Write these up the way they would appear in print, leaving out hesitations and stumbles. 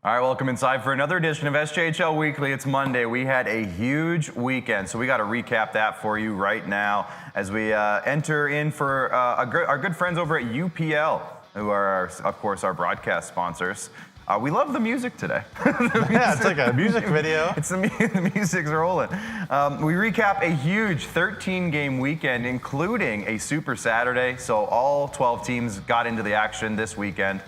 All right, welcome inside for another edition of SJHL Weekly. It's Monday. We had a huge weekend, so we got to recap that for you right now as we enter in for our good friends over at UPL, who are, of course, our broadcast sponsors. We love the music today. Yeah, it's like a music video. The music's rolling. We recap a huge 13-game weekend, including a Super Saturday. So all 12 teams got into the action this weekend.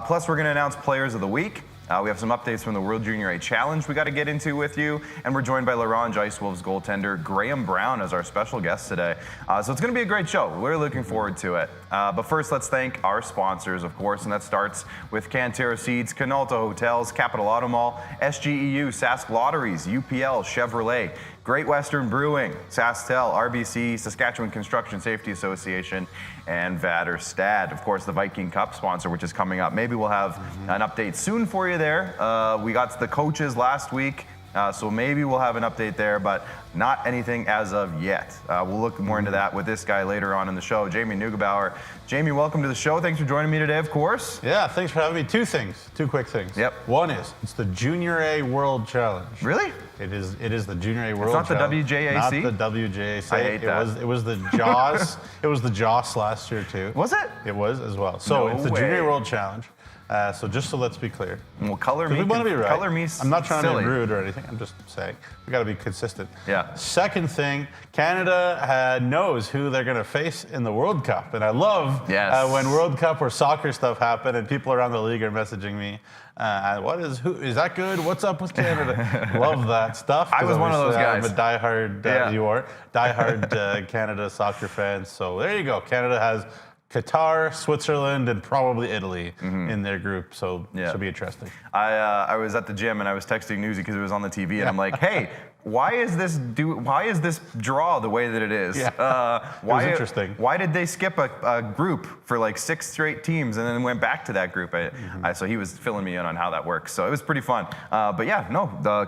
Plus, we're going to announce Players of the Week. We have some updates from the World Junior A Challenge we got to get into with you, and we're joined by Ronge Ice Wolves goaltender Graham Brown as our special guest today. So it's going to be a great show. We're looking forward to it. But first, let's thank our sponsors, of course, and that starts with Cantera Seeds, Canalta Hotels, Capital Auto Mall, SGEU, Sask Lotteries, UPL, Chevrolet, Great Western Brewing, SaskTel, RBC, Saskatchewan Construction Safety Association, and Vaderstad. Of course, the Viking Cup sponsor, which is coming up. Maybe we'll have an update soon for you there. We got the coaches last week, so maybe we'll have an update there, but not anything as of yet. We'll look more into that with this guy later on in the show, Jamie Neugebauer. Jamie, welcome to the show. Thanks for joining me today, of course. Yeah, thanks for having me. Two quick things. Yep. One is, it's the Junior A World Challenge. Really? It is the Junior A World Challenge. It's not the WJAC? Not the WJAC. I hate that. It was the JOS. It was the JOS last year, too. Was it? It was as well. So it's the Junior A World Challenge. So just so let's be clear. Well, color me. We want to be right. Color me. I'm not trying silly. to be rude or anything. I'm just saying we got to be consistent. Yeah. Second thing, Canada knows who they're going to face in the World Cup, and I love when World Cup or soccer stuff happen and people around the league are messaging me. Who is that good? What's up with Canada? Love that stuff. I was one of those guys. I'm a diehard. You are diehard Canada soccer fan. So there you go. Canada has Qatar, Switzerland, and probably Italy in their group, so it should be interesting. I was at the gym and I was texting Newsy because it was on the TV, and I'm like, "Hey, why is this draw the way that it is? Yeah. It was interesting. Why did they skip a group for like 6 straight teams and then went back to that group?" So he was filling me in on how that works. So it was pretty fun. But yeah,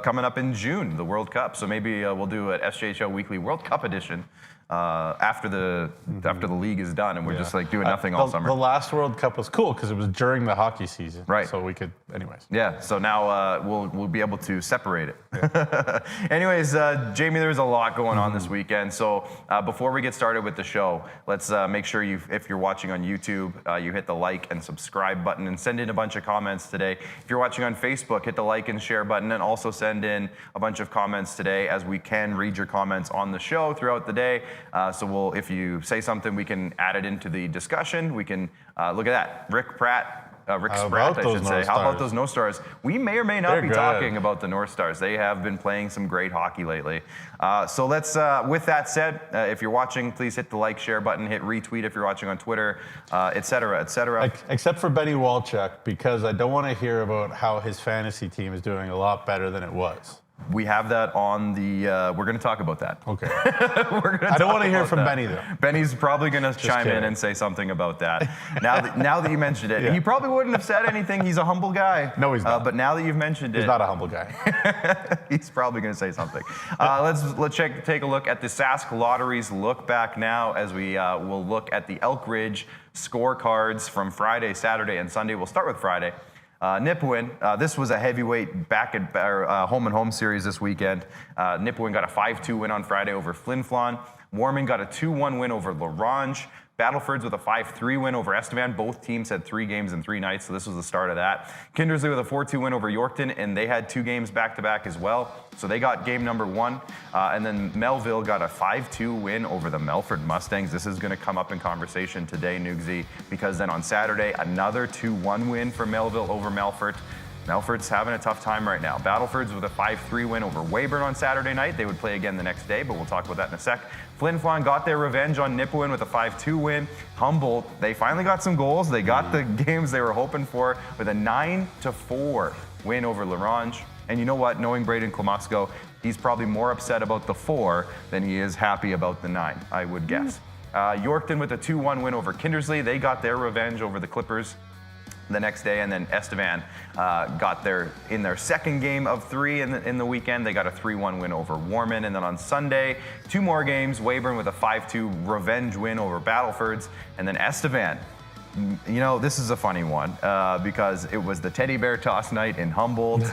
coming up in June, the World Cup. So maybe we'll do an SJHL Weekly World Cup edition. After the league is done, and we're just like doing nothing all summer. The last World Cup was cool because it was during the hockey season, right? So we could, anyways. Yeah. So now we'll be able to separate it. Yeah. Anyways, Jamie, there's a lot going on this weekend. So before we get started with the show, let's make sure if you're watching on YouTube, you hit the like and subscribe button and send in a bunch of comments today. If you're watching on Facebook, hit the like and share button and also send in a bunch of comments today, as we can read your comments on the show throughout the day. So if you say something, we can add it into the discussion. We can look at that. Rick Spratt, I should say. How about those North Stars? We may or may not be talking about the North Stars. They have been playing some great hockey lately. So let's, with that said, if you're watching, please hit the like, share button, hit retweet if you're watching on Twitter, et cetera, et cetera. Except for Benny Walchuk, because I don't want to hear about how his fantasy team is doing a lot better than it was. We have that on the, we're going to talk about that. Okay. I don't want to hear from Benny, though. Benny's probably going to chime in and say something about that. Now that you mentioned it, he probably wouldn't have said anything. He's a humble guy. No, he's not. But now that you've mentioned it. He's not a humble guy. He's probably going to say something. Let's take a look at the Sask Lotteries look back now, as we will look at the Elk Ridge scorecards from Friday, Saturday, and Sunday. We'll start with Friday. Nipawin, this was a heavyweight home and home series this weekend. Nipawin got a 5-2 win on Friday over Flin Flon. Warman got a 2-1 win over Ronge. Battlefords with a 5-3 win over Estevan. Both teams had 3 games in 3 nights, so this was the start of that. Kindersley with a 4-2 win over Yorkton, and they had 2 games back-to-back as well. So they got game number 1. And then Melville got a 5-2 win over the Melfort Mustangs. This is going to come up in conversation today, Nugsy, because then on Saturday, another 2-1 win for Melville over Melfort. Melfort's having a tough time right now. Battlefords with a 5-3 win over Weyburn on Saturday night. They would play again the next day, but we'll talk about that in a sec. Flin Flon got their revenge on Nipawin with a 5-2 win. Humboldt, they finally got some goals. They got the games they were hoping for with a 9-4 win over LaRange. And you know what? Knowing Braden Klamosko, he's probably more upset about the 4 than he is happy about the 9, I would guess. Yorkton with a 2-1 win over Kindersley. They got their revenge over the Clippers the next day, and then Estevan got in their second game of 3 in the weekend. They got a 3-1 win over Warman, and then on Sunday, 2 more games. Weyburn with a 5-2 revenge win over Battlefords, and then Estevan This is a funny one because it was the teddy bear toss night in Humboldt.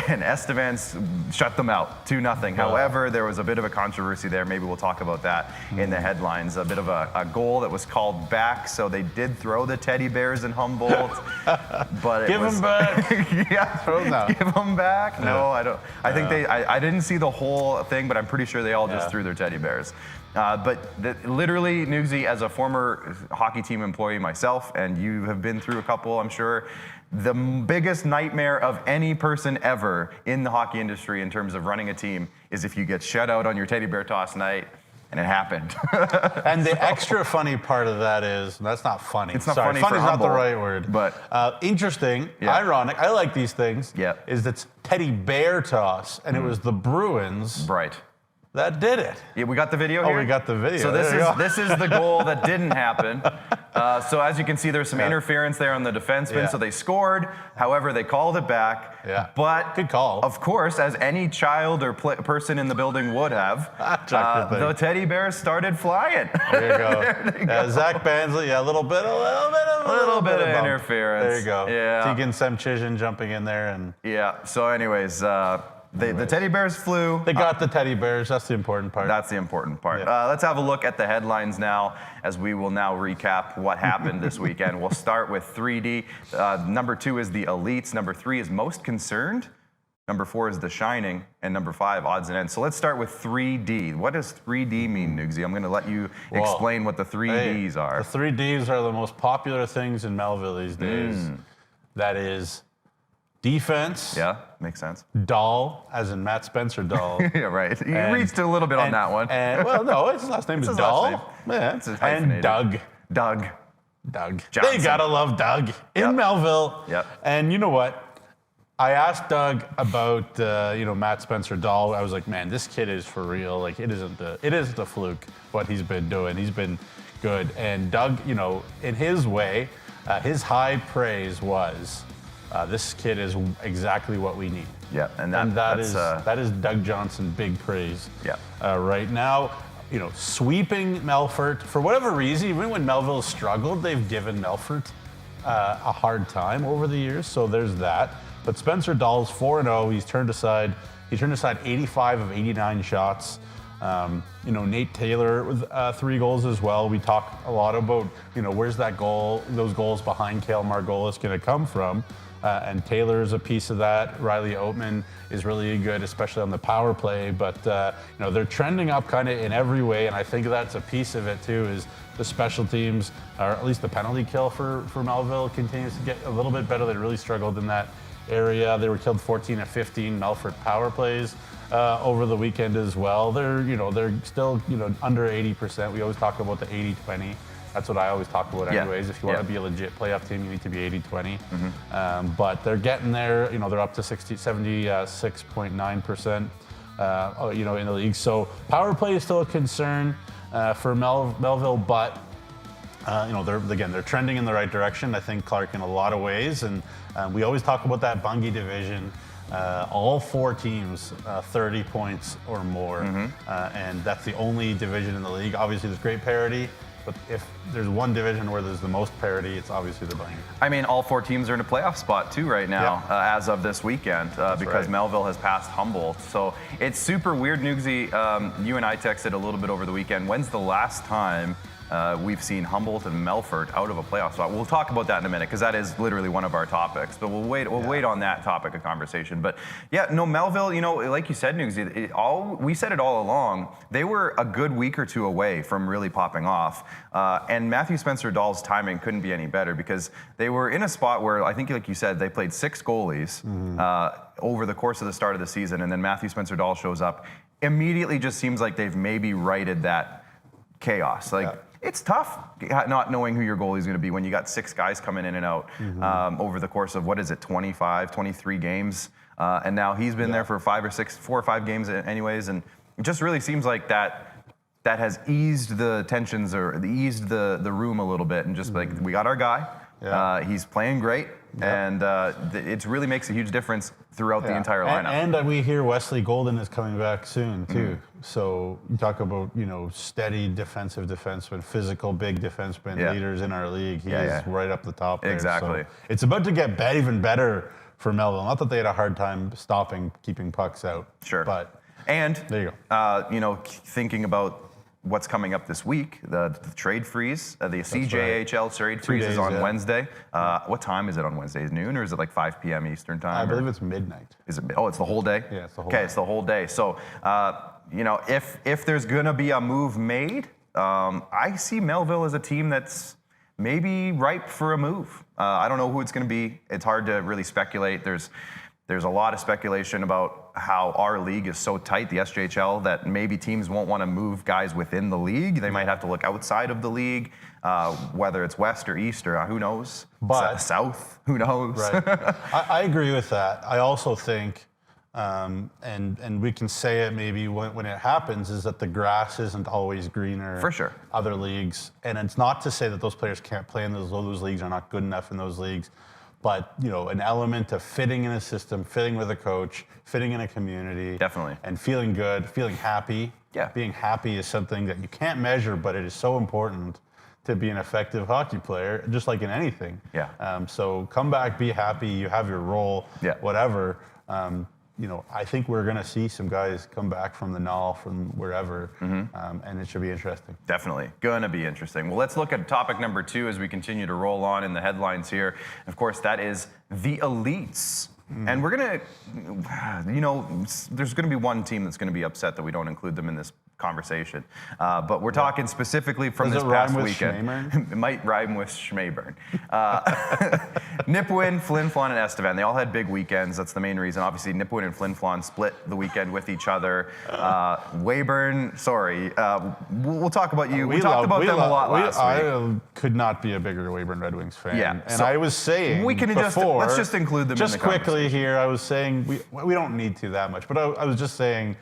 And Estevans shut them out, 2-0. However, there was a bit of a controversy there. Maybe we'll talk about that in the headlines. A bit of a goal that was called back, so they did throw the teddy bears in Humboldt. But give them back. Yeah, throw them out. Give them back. No, I don't. I think I didn't see the whole thing, but I'm pretty sure they all just threw their teddy bears. Literally, Nugsy, as a former hockey team employee myself, and you have been through a couple, I'm sure. The biggest nightmare of any person ever in the hockey industry in terms of running a team is if you get shut out on your teddy bear toss night, and it happened. And the extra funny part of that is, that's not funny. It's not Sorry, funny for is not the Humboldt, right word. But interesting, ironic, I like these things, is that's teddy bear toss, and it was the Bruins. Right. That did it. Yeah, we got the video here? Oh, we got the video. So this is the goal that didn't happen. So as you can see, there's some interference there on the defenseman. So they scored. However, they called it back. Yeah. But good call. Of course, as any child or person in the building would have, the teddy bears started flying. There you go. Zach Bansley, a little bit of interference. There you go. Yeah. Tegan Semchijan jumping in there and. Yeah. So, anyways. The teddy bears flew. They got the teddy bears. That's the important part. That's the important part. Yeah. Let's have a look at the headlines now, as we will now recap what happened this weekend. We'll start with 3D. Number 2 is the Elites. Number 3 is Most Concerned. Number 4 is The Shining. And number 5, Odds and Ends. So let's start with 3D. What does 3D mean, Nugsy? I'm going to let you explain what the 3Ds are. The 3Ds are the most popular things in Melville these days. That is defense. Yeah, makes sense. Dahl, as in Matt Spencer Dahl. Yeah, right. You reached a little bit on that one. Well, no, his last name is Dahl. Yeah. And Doug. Doug. Johnson. They gotta love Doug in Melville. Yep. And you know what? I asked Doug about Matt Spencer Dahl. I was like, man, this kid is for real. Like it isn't a fluke what he's been doing. He's been good. And Doug, in his way, his high praise was. This kid is exactly what we need. Yeah, and that is Doug Johnson big praise. Yeah. Right now, sweeping Melfort for whatever reason. Even when Melville struggled, they've given Melfort a hard time over the years. So there's that. But Spencer Dahl's 4-0. He turned aside 85 of 89 shots. Nate Taylor with 3 goals as well. We talk a lot about where's those goals behind Cale Margolis going to come from. And Taylor's a piece of that. Riley Oatman is really good, especially on the power play. But they're trending up kind of in every way, and I think that's a piece of it too. Is the special teams, or at least the penalty kill for Melville, continues to get a little bit better. They really struggled in that area. They were killed 14 of 15 Melfort power plays over the weekend as well. They're still under 80%. We always talk about the 80-20. That's what I always talk about anyways. If you want to be a legit playoff team, you need to be 80-20. But they're getting there. They're up to 76.9%, in the league. So power play is still a concern for Melville, but they're trending in the right direction. I think Clark in a lot of ways, and we always talk about that Bungie division. All 4 teams 30 points or more, and that's the only division in the league. Obviously, there's great parity. But if there's one division where there's the most parity, it's obviously the Bungie. I mean, all 4 teams are in a playoff spot too right now, as of this weekend, because Melville has passed Humboldt. So it's super weird, Nugsy. You and I texted a little bit over the weekend. When's the last time we've seen Humboldt and Melfort out of a playoff spot? We'll talk about that in a minute, because that is literally one of our topics. But we'll wait on that topic of conversation. But Melville, like you said, Nugsy, we said it all along. They were a good week or 2 away from really popping off. And Matthew Spencer Dahl's timing couldn't be any better, because they were in a spot where I think, like you said, they played 6 goalies over the course of the start of the season. And then Matthew Spencer Dahl shows up. Immediately just seems like they've maybe righted that chaos. It's tough not knowing who your goalie is going to be when you got 6 guys coming in and out over the course of, 23 games. And now he's been there for 4 or 5 games anyways. And it just really seems like that has eased the tensions or eased the room a little bit. And just like, we got our guy. He's playing great, and it really makes a huge difference throughout the entire lineup. And we hear Wesley Golden is coming back soon too. So you talk about steady defensive defenseman, physical big defenseman, leaders in our league. He is right up the top there. Exactly. So it's about to get even better for Melville. Not that they had a hard time keeping pucks out. Sure. But there you go. Thinking about what's coming up this week, the trade freeze, the SJHL trade freeze is on Wednesday. What time is it on Wednesday? Is noon or is it like 5 p.m. Eastern time? I believe it's midnight. Is it? Oh, it's the whole day? Yeah, it's the whole day. Okay, it's the whole day. So, if there's going to be a move made, I see Melville as a team that's maybe ripe for a move. I don't know who it's going to be. It's hard to really speculate. There's a lot of speculation about how our league is so tight, the SJHL, that maybe teams won't want to move guys within the league. They might have to look outside of the league, whether it's West or East or who knows, but South, who knows. Right. I agree with that. I also think, and we can say it maybe when it happens, is that the grass isn't always greener. For sure. Other leagues, and it's not to say that those players can't play in those leagues, are not good enough in those leagues. But, an element of fitting in a system, fitting with a coach, fitting in a community. Definitely. And feeling good, feeling happy. Yeah. Being happy is something that you can't measure, but it is so important to be an effective hockey player, just like in anything. Yeah. So come back, be happy, you have your role, whatever. I think we're going to see some guys come back from the null, from wherever, and it should be interesting. Definitely. Going to be interesting. Well, let's look at topic number 2 as we continue to roll on in the headlines here. Of course, that is the elites. And we're going to, there's going to be one team that's going to be upset that we don't include them in this conversation. But we're talking specifically from this past weekend. It might rhyme with Schmayburn. Nipawin, Flin Flon, and Estevan, they all had big weekends. That's the main reason. Obviously, Nipawin and Flin Flon split the weekend with each other. Weyburn, sorry. We'll talk about you. We talked about them a lot last week. I could not be a bigger Weyburn Red Wings fan. Yeah. And I was saying let's just include them in the just quickly here, I was saying we don't need to that much, but I was just saying,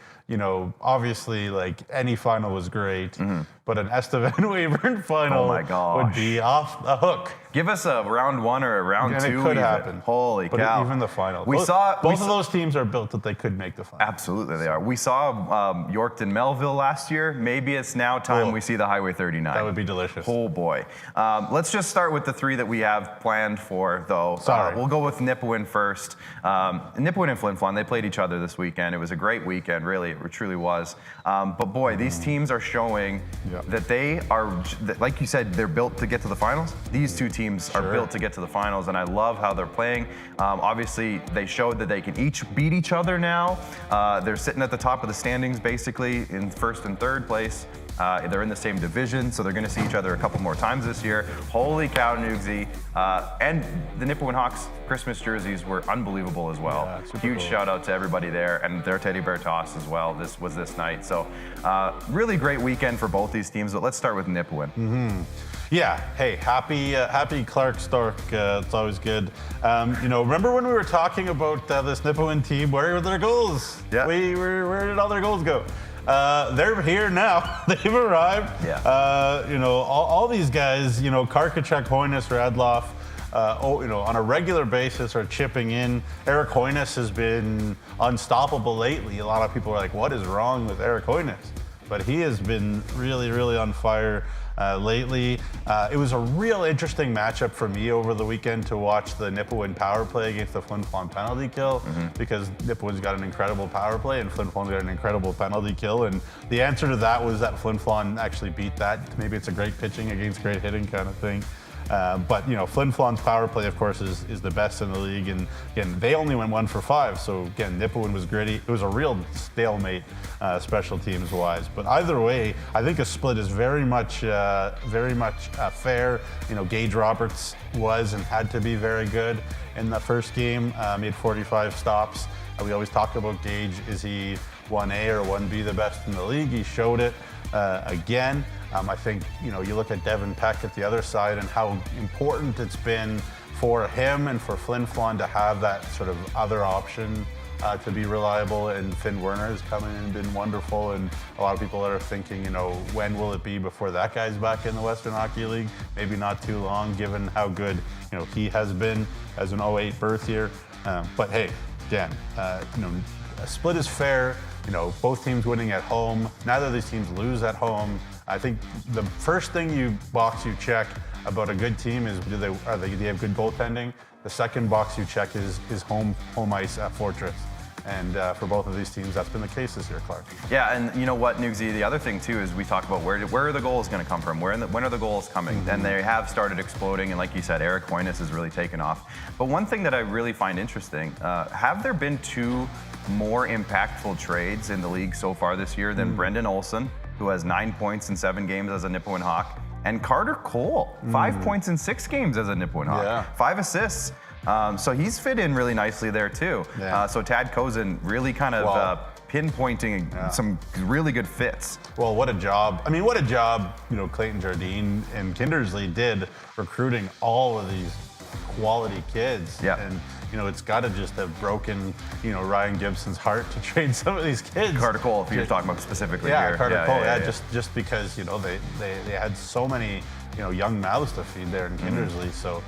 obviously, like, any final was great, but an Estevan Weyburn final would be off the hook. Give us a round 1 or a round 2. And it could happen. Holy cow. Even the final. Both of those teams are built that they could make the final. Absolutely, they are. We saw Yorkton Melville last year. Maybe it's now time we see the Highway 39. That would be delicious. Oh, boy. Let's just start with the 3 that we have planned for, though. Sorry. We'll go with Nipawin first. Nipawin and Flin Flon, they played each other this weekend. It was a great weekend, really. It truly was. But, boy, these teams are showing that they are, like you said, they're built to get to the finals. These 2 teams are built to get to the finals, and I love how they're playing. Obviously, they showed that they can each beat each other now. They're sitting at the top of the standings, basically, in first and third place. They're in the same division, so they're going to see each other a couple more times this year. Holy cow, Nugsy. And the Nipawin Hawks Christmas jerseys were unbelievable as well. Yeah, huge cool. shout out to everybody there, and their teddy bear toss as well. This night. So really great weekend for both these teams, but let's start with Nipawin. Yeah. Hey, happy Clark Stork. It's always good. Remember when we were talking about this Nipawin team? Where were their goals? Yeah. Where did all their goals go? They're here now. They've arrived. Yeah. All these guys, Karkachuk, Hoynes, Radloff, on a regular basis are chipping in. Eric Hoynes has been unstoppable lately. A lot of people are like, what is wrong with Eric Hoynes? But he has been really, really on fire lately. It was a real interesting matchup for me over the weekend to watch the Nipawin power play against the Flin Flon penalty kill, because Nipawin's got an incredible power play and Flin Flon's got an incredible penalty kill. And the answer to that was that Flin Flon actually beat that. Maybe it's a great pitching against great hitting kind of thing. But Flin Flon's power play, of course, is the best in the league. And again, they only went 1 for 5. So again, Nipawin was gritty. It was a real stalemate, special teams wise. But either way, I think a split is very much fair. Gage Roberts was and had to be very good in the first game. Made 45 stops. We always talk about Gage. Is he 1A or 1B the best in the league? He showed it again. I think, you look at Devin Peck at the other side and how important it's been for him and for Flin Flon to have that sort of other option to be reliable, and Finn Werner has come in and been wonderful. And a lot of people are thinking, when will it be before that guy's back in the Western Hockey League? Maybe not too long, given how good he has been as an 08 birth year. But hey, again, a split is fair. Both teams winning at home. Neither of these teams lose at home. I think the first thing you check about a good team is do they have good goaltending. The second box you check is home ice at Fortress. And for both of these teams, that's been the case this year, Clark. Yeah, and you know what, Nugsy, the other thing too is we talk about where are the goals going to come from? When are the goals coming? Mm-hmm. And they have started exploding, and like you said, Eric Hoynes has really taken off. But one thing that I really find interesting, have there been two more impactful trades in the league so far this year than Brendan Olsen, who has 9 points in 7 games as a Nipawin Hawk, and Carter Cole, 5 points in 6 games as a Nipawin Hawk, 5 assists. So he's fit in really nicely there too. Yeah. So Tad Kozin really kind of pinpointing some really good fits. Well, what a job. I mean, what a job, Clayton Jardine and Kindersley did recruiting all of these quality kids. Yeah. And, it's got to just have broken, Ryan Gibson's heart to trade some of these kids. Carter Cole, if you're talking about specifically here. Carter Cole, just because, they had so many, young mouths to feed there in Kindersley. So,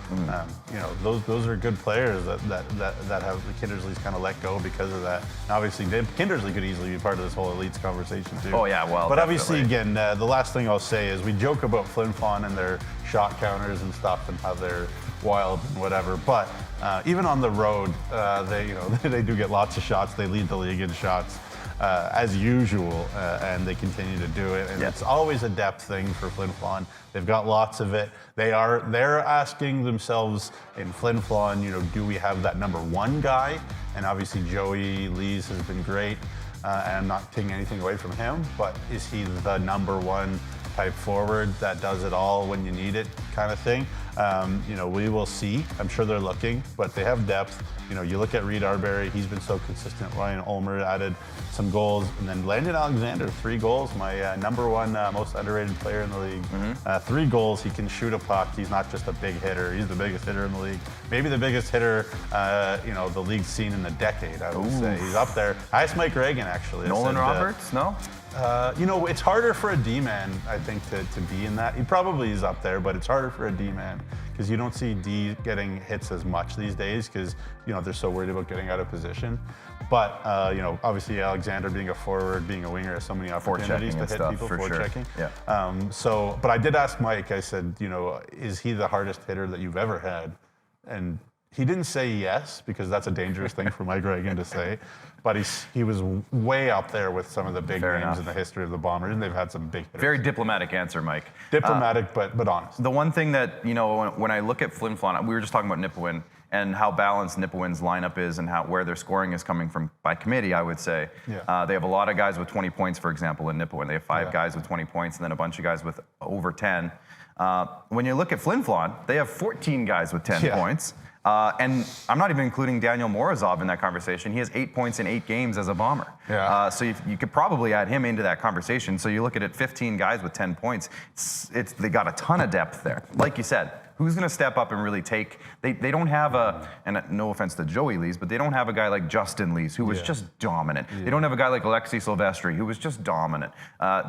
those are good players that have Kindersley's kind of let go because of that. And obviously, Kindersley could easily be part of this whole elites conversation too. Oh yeah, well. But definitely. Obviously, again, the last thing I'll say is we joke about Flin Flon and their shot counters and stuff and how they're wild and whatever. But even on the road, they do get lots of shots. They lead the league in shots. As usual, and they continue to do it. And it's always a depth thing for Flin Flon. They've got lots of it. They're asking themselves in Flin Flon, do we have that number one guy? And obviously Joey Lees has been great, and I'm not taking anything away from him, but is he the number one type forward that does it all when you need it kind of thing? We will see. I'm sure they're looking, but they have depth. You look at Reed Arbery, he's been so consistent. Ryan Ulmer added some goals, and then Landon Alexander, 3 goals, my number one most underrated player in the league. 3 goals, he can shoot a puck. He's not just a big hitter, he's the biggest hitter in the league. Maybe the biggest hitter, the league's seen in a decade, I would say. He's up there. Highest Mike Reagan, actually. Nolan Roberts, no? It's harder for a D-man, I think, to be in that. He probably is up there, but it's harder for a D-man because you don't see D getting hits as much these days because, they're so worried about getting out of position. But, obviously Alexander being a forward, being a winger has so many opportunities to hit people, forechecking. Yeah. But I did ask Mike, I said, is he the hardest hitter that you've ever had? And he didn't say yes, because that's a dangerous thing for Mike Reagan to say. But he was way up there with some of the big names in the history of the Bombers, and they've had some big hitters. Very diplomatic answer, Mike. Diplomatic, but honest. The one thing that, when I look at Flin Flon, we were just talking about Nipawin and how balanced Nipawin's lineup is and where their scoring is coming from by committee, I would say. Yeah. They have a lot of guys with 20 points, for example, in Nipawin. They have 5 guys with 20 points and then a bunch of guys with over 10. When you look at Flin Flon, they have 14 guys with 10 points. And I'm not even including Daniel Morozov in that conversation. He has 8 points in 8 games as a Bomber. Yeah. So you could probably add him into that conversation. So you look at it, 15 guys with 10 points. They got a ton of depth there. Like you said, who's going to step up and really take? They don't have and no offense to Joey Lees, but they don't have a guy like Justin Lees who was just dominant. They don't have a guy like Alexei Silvestri who was just dominant.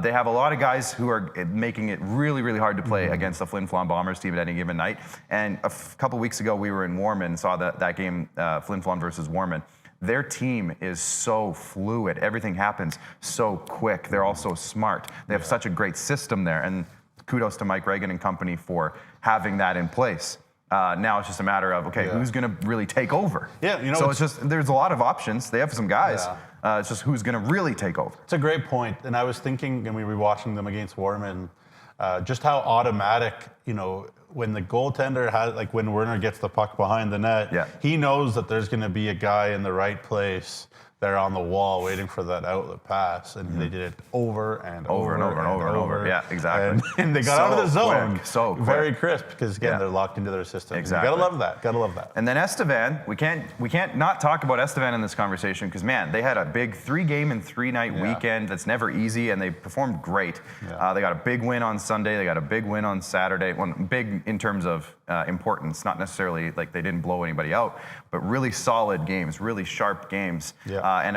They have a lot of guys who are making it really, really hard to play against the Flin Flon Bombers team at any given night. And a couple weeks ago, we were in Warman, saw that game, Flin Flon versus Warman. Their team is so fluid. Everything happens so quick. They're all so smart. They have such a great system there. And kudos to Mike Reagan and company for having that in place. Now it's just a matter of, who's going to really take over? Yeah, so it's just, there's a lot of options. They have some guys. It's just who's going to really take over. It's a great point. And I was thinking, when we were watching them against Warman, just how automatic, when the goaltender has, like when Werner gets the puck behind the net, he knows that there's going to be a guy in the right place they're on the wall waiting for that outlet pass, and they did it over and over. Yeah, exactly. And they got out of the zone so quick. very crisp because again they're locked into their system. Exactly. You gotta love that. And then Estevan, we can't not talk about Estevan in this conversation because man, they had a big 3-game and 3-night weekend that's never easy, and they performed great. They got a big win on Sunday. They got a big win on Saturday. One big in terms of importance, not necessarily like they didn't blow anybody out, but really solid games, really sharp games. And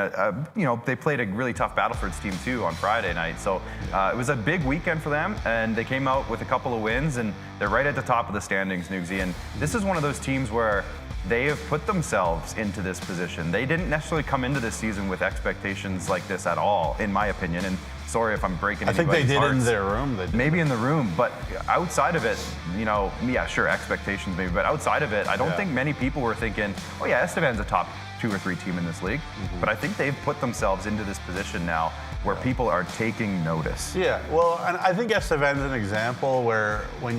they played a really tough Battleford's team too on Friday night. So it was a big weekend for them, and they came out with a couple of wins, and they're right at the top of the standings, Nugsy. And this is one of those teams where they have put themselves into this position. They didn't necessarily come into this season with expectations like this at all, in my opinion. And sorry if I'm breaking anybody's hearts. I think they did in their room. Maybe in the room, but outside of it, sure, expectations maybe, but outside of it, I don't think many people were thinking, oh yeah, Estevan's a top 2 or 3 team in this league. But I think they've put themselves into this position now where people are taking notice. Yeah, well, and I think Estevan's an example where when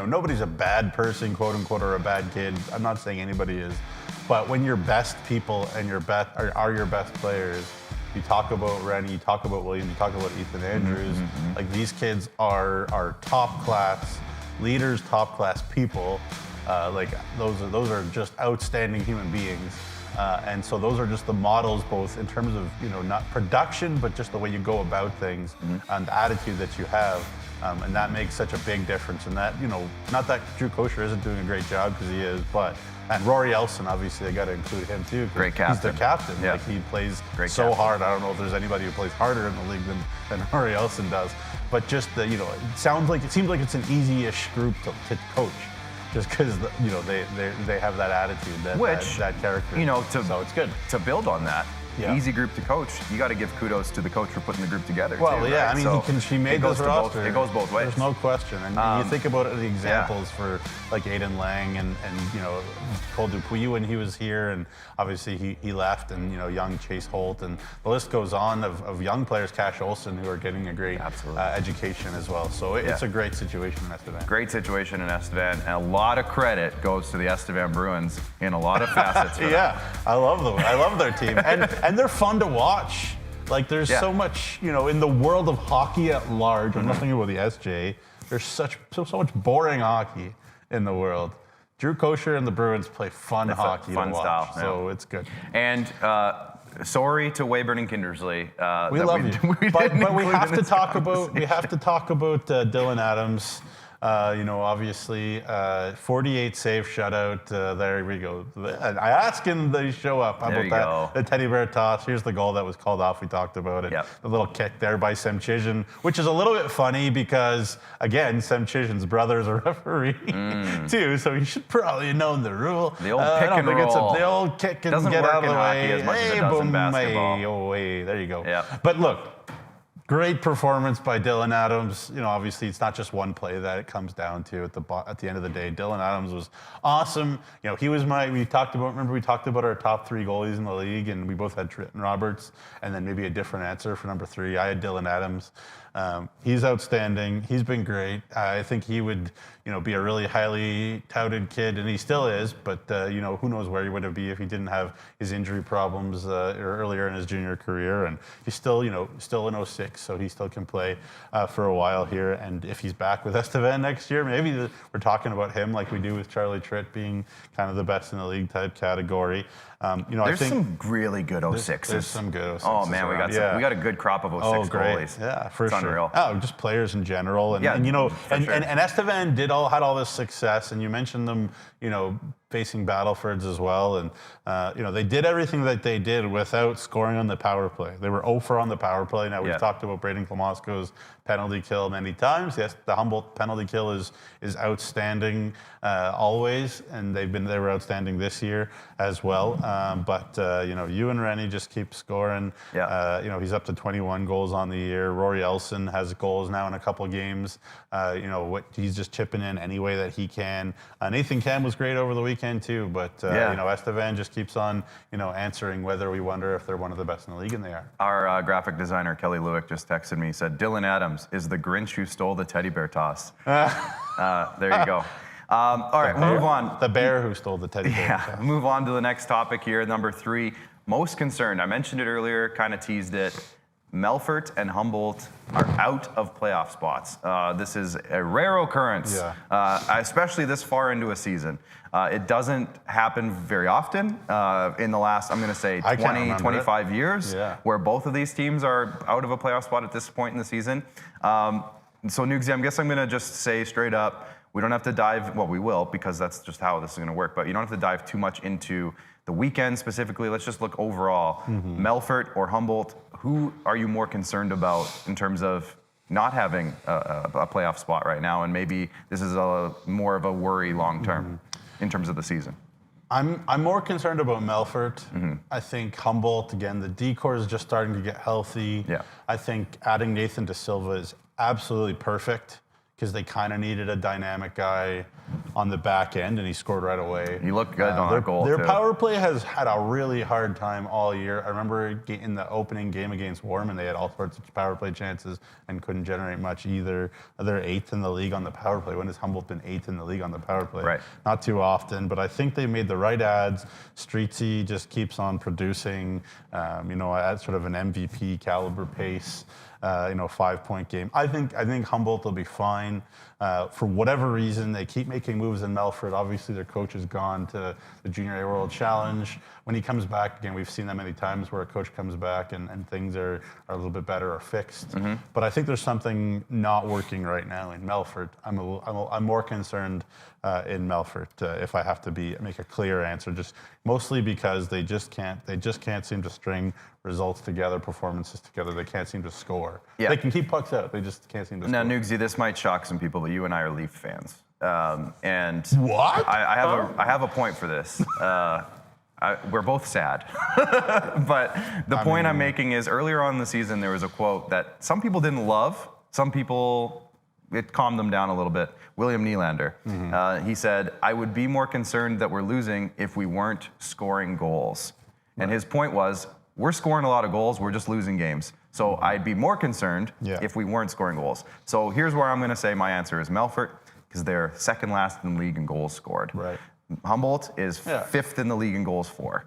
nobody's a bad person, quote unquote, or a bad kid. I'm not saying anybody is, but when your best people and your best are your best players, you talk about Ronge, you talk about William, you talk about Ethan Andrews. Like these kids are top class leaders, top class people. Like those are just outstanding human beings. And so those are just the models, both in terms of, not production, but just the way you go about things and the attitude that you have. And that makes such a big difference. And that, not that Drew Kosher isn't doing a great job, because he is, and Rory Elson, obviously, I got to include him too. Great captain. He's the captain. Yeah. Like he plays great so captain. hard. I don't know if there's anybody who plays harder in the league than Rory Elson does. But just it seems like it's an easy-ish group to coach. Just because they have that attitude, that character. So it's good to build on that. Easy group to coach. You got to give kudos to the coach for putting the group together. Well, too, yeah, right? I mean, she made this roster. It goes both ways. There's no question. And you think about the examples for like Aidan Lang and Cole Dupuis when he was here, and obviously he left, and young Chase Holt, and the list goes on of young players, Cash Olsen, who are getting a great education as well. So it's a great situation in Estevan. Great situation in Estevan, and a lot of credit goes to the Estevan Bruins in a lot of facets. For them. I love them. I love their team, and they're fun to watch. Like there's so much, in the world of hockey at large. I'm not thinking about the SJ. There's so much boring hockey in the world. Drew Kosher and the Bruins play fun hockey fun to watch, style, so it's good. And sorry to Weyburn and Kindersley. We love you, but we have to talk about Dylan Adams. Obviously, 48 save shutout. There we go. And I asked him to show up. How about that? The teddy bear toss. Here's the goal that was called off. We talked about it. The little kick there by Sem Chisin, which is a little bit funny because, again, Sem Chisin's brother is a referee too, so he should probably have known the rule. The old pick and roll. The old kick and doesn't get work out of in the hockey way. as much as it does in basketball. There you go. Yeah. But look. Great performance by Dylan Adams. Obviously it's not just one play that it comes down to at the end of the day. Dylan Adams was awesome. We talked about our top 3 goalies in the league, and we both had Trenton Roberts, and then maybe a different answer for number 3. I had Dylan Adams. He's outstanding. He's been great. I think he would, be a really highly touted kid, and he still is. But who knows where he would be if he didn't have his injury problems earlier in his junior career. And he's still, still an 06, so he still can play for a while here. And if he's back with Estevan next year, maybe we're talking about him like we do with Charlie Tritt being kind of the best in the league type category. There's some really good 06s. There's some good 06s. Oh man, we got a good crop of 06 goalies. Yeah, for it's sure. Unreal. Oh, just players in general, and Estevan had all this success, and you mentioned them, facing Battlefords as well, and they did everything that they did without scoring on the power play. They were 0 on the power play. Now we've talked about Braden Klamosko's penalty kill many times. Yes, the Humboldt penalty kill is outstanding always, and they were outstanding this year as well. But Ewan Ronge just keeps scoring. He's up to 21 goals on the year. Rory Elson has goals now in a couple games. He's just chipping in any way that he can. Nathan Cam was great over the weekend too, but Estevan just keeps on answering whether we wonder if they're one of the best in the league, and they are. Our graphic designer Kelly Lewick just texted me. He said Dylan Adams is the Grinch who stole the teddy bear toss. There you go. All right, move on. The bear who stole the teddy bear toss. Move on to the next topic here. Number 3. most concerned, I mentioned it earlier, kind of teased it. Melfort and Humboldt are out of playoff spots. This is a rare occurrence, especially this far into a season. It doesn't happen very often in the last, I'm going to say, 20, 25 years, where both of these teams are out of a playoff spot at this point in the season. So, Nugsy, I guess I'm going to just say straight up, we don't have to dive, well, we will, because that's just how this is going to work, but you don't have to dive too much into the weekend specifically. Let's just look overall. Melfort or Humboldt, who are you more concerned about in terms of not having a playoff spot right now, and maybe this is more of a worry long term in terms of the season? I'm more concerned about Melfort. I think Humboldt, again, the decor is just starting to get healthy. I think adding Nathan De Silva is absolutely perfect, because they kind of needed a dynamic guy on the back end, and he scored right away. He looked good on that goal, Their power play has had a really hard time all year. I remember in the opening game against Warman, they had all sorts of power play chances and couldn't generate much either. They're 8th in the league on the power play. When has Humboldt been 8th in the league on the power play? Right. Not too often, but I think they made the right ads. Streetsy just keeps on producing, at sort of an MVP caliber pace. 5-point game. I think Humboldt will be fine. For whatever reason, they keep making moves in Melfort. Obviously, their coach has gone to the Junior A World Challenge. When he comes back, again, we've seen that many times where a coach comes back and things are a little bit better or fixed. But I think there's something not working right now in Melfort. I'm more concerned in Melfort if I have to make a clear answer, just mostly because they just can't seem to string results together, performances together. They can't seem to score. They can keep pucks out. They just can't seem to score. Now, Nugsy, this might shock some people, but you and I are Leaf fans. And what? I have a point for this. We're both sad. But the point I'm making is earlier on in the season, there was a quote that some people didn't love. Some people, it calmed them down a little bit. William Nylander. He said, I would be more concerned that we're losing if we weren't scoring goals. And his point was, we're scoring a lot of goals, we're just losing games. So I'd be more concerned if we weren't scoring goals. So here's where I'm going to say my answer is Melfort, because they're second last in the league in goals scored. Humboldt is 5th in the league in goals for.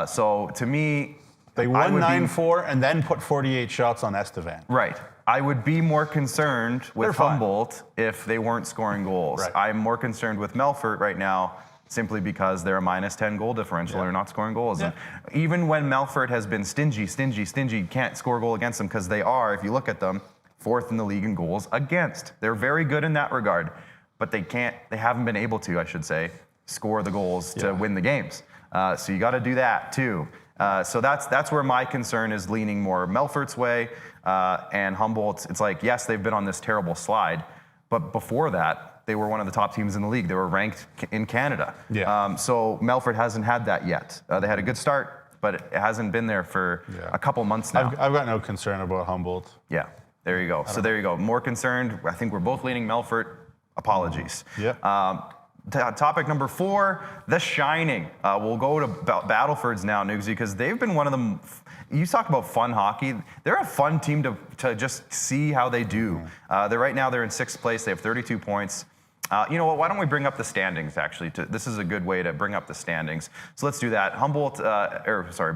So to me, they won 9-4 and then put 48 shots on Estevan. Right. I would be more concerned with Humboldt if they weren't scoring goals. I'm more concerned with Melfort right now, simply because they're a -10 goal differential. They're not scoring goals. And even when Melfort has been stingy, can't score a goal against them, because they are, if you look at them, 4th in the league in goals against. They're very good in that regard, but they haven't been able to, I should say, score the goals to win the games. So you got to do that too. So that's where my concern is leaning more Melfort's way, and Humboldt. It's like, yes, they've been on this terrible slide, but before that, they were one of the top teams in the league. They were ranked in Canada. So Melfort hasn't had that yet. They had a good start, but it hasn't been there for a couple months now. I've got no concern about Humboldt. Yeah, there you go. So there you go. More concerned. I think we're both leaning Melfort. Apologies. Topic number 4, The Shining. We'll go to Battleford's now, Nugsy, because they've been one of them. You talk about fun hockey. They're a fun team to just see how they do. Right now they're in 6th place. They have 32 points. You know what? Why don't we bring up the standings, actually? This is a good way to bring up the standings. So let's do that.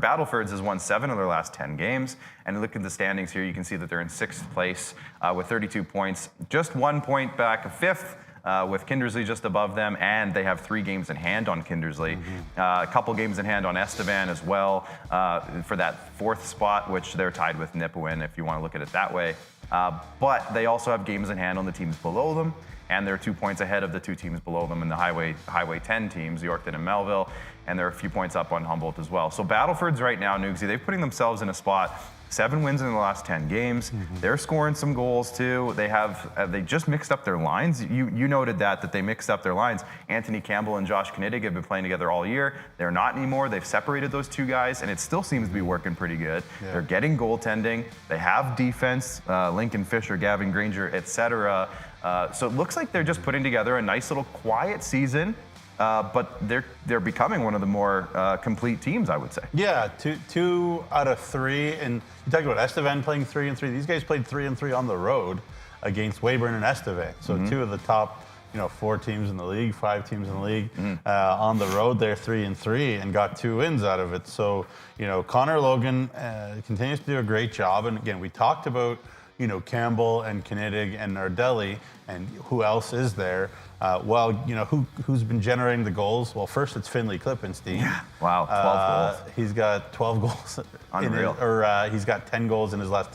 Battleford's has won 7 of their last 10 games. And look at the standings here. You can see that they're in 6th place with 32 points. Just 1 point back of 5th. With Kindersley just above them, and they have 3 games in hand on Kindersley. A couple games in hand on Estevan as well for that 4th spot, which they're tied with Nipawin, if you want to look at it that way. But they also have games in hand on the teams below them, and they're 2 points ahead of the 2 teams below them in the Highway 10 teams, Yorkton and Melville, and they're a few points up on Humboldt as well. So Battleford's right now, Nugsy, they're putting themselves in a spot. 7 wins in the last 10 games. They're scoring some goals too. They just mixed up their lines. You noted that they mixed up their lines. Anthony Campbell and Josh Knittig have been playing together all year. They're not anymore. They've separated those 2 guys, and it still seems to be working pretty good. They're getting goaltending. They have defense. Lincoln Fisher, Gavin Granger, etc. So it looks like they're just putting together a nice little quiet season. But they're becoming one of the more complete teams, I would say. Yeah, two out of 3, and you talked about Estevan playing 3-3. These guys played 3-3 on the road against Weyburn and Estevan. So 2 of the top 4 teams in the league, 5 teams in the league. On the road, they're 3-3 and got 2 wins out of it. So, Connor Logan continues to do a great job. And again, we talked about, Campbell and Knidig and Nardelli, and who else is there? Who's been generating the goals? Well, first it's Finley Klippenstein. Yeah. Wow, 12 goals. He's got 12 goals. Unreal. He's got 10 goals in his last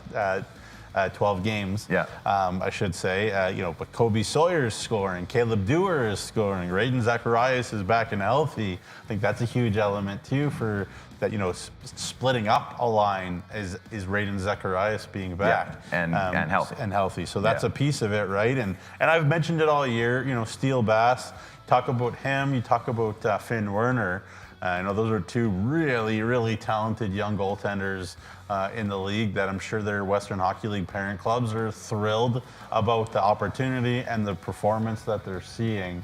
12 games. Yeah. I should say. But Kobe Sawyer is scoring. Caleb Dewar is scoring. Raiden Zacharias is back and healthy. I think that's a huge element too for that. Splitting up a line is Raiden Zacharias being back and healthy. And healthy. So that's a piece of it, right? And I've mentioned it all year. Steele Bass. Talk about him. You talk about Finn Werner. Those are 2 really, really talented young goaltenders in the league that I'm sure their Western Hockey League parent clubs are thrilled about the opportunity and the performance that they're seeing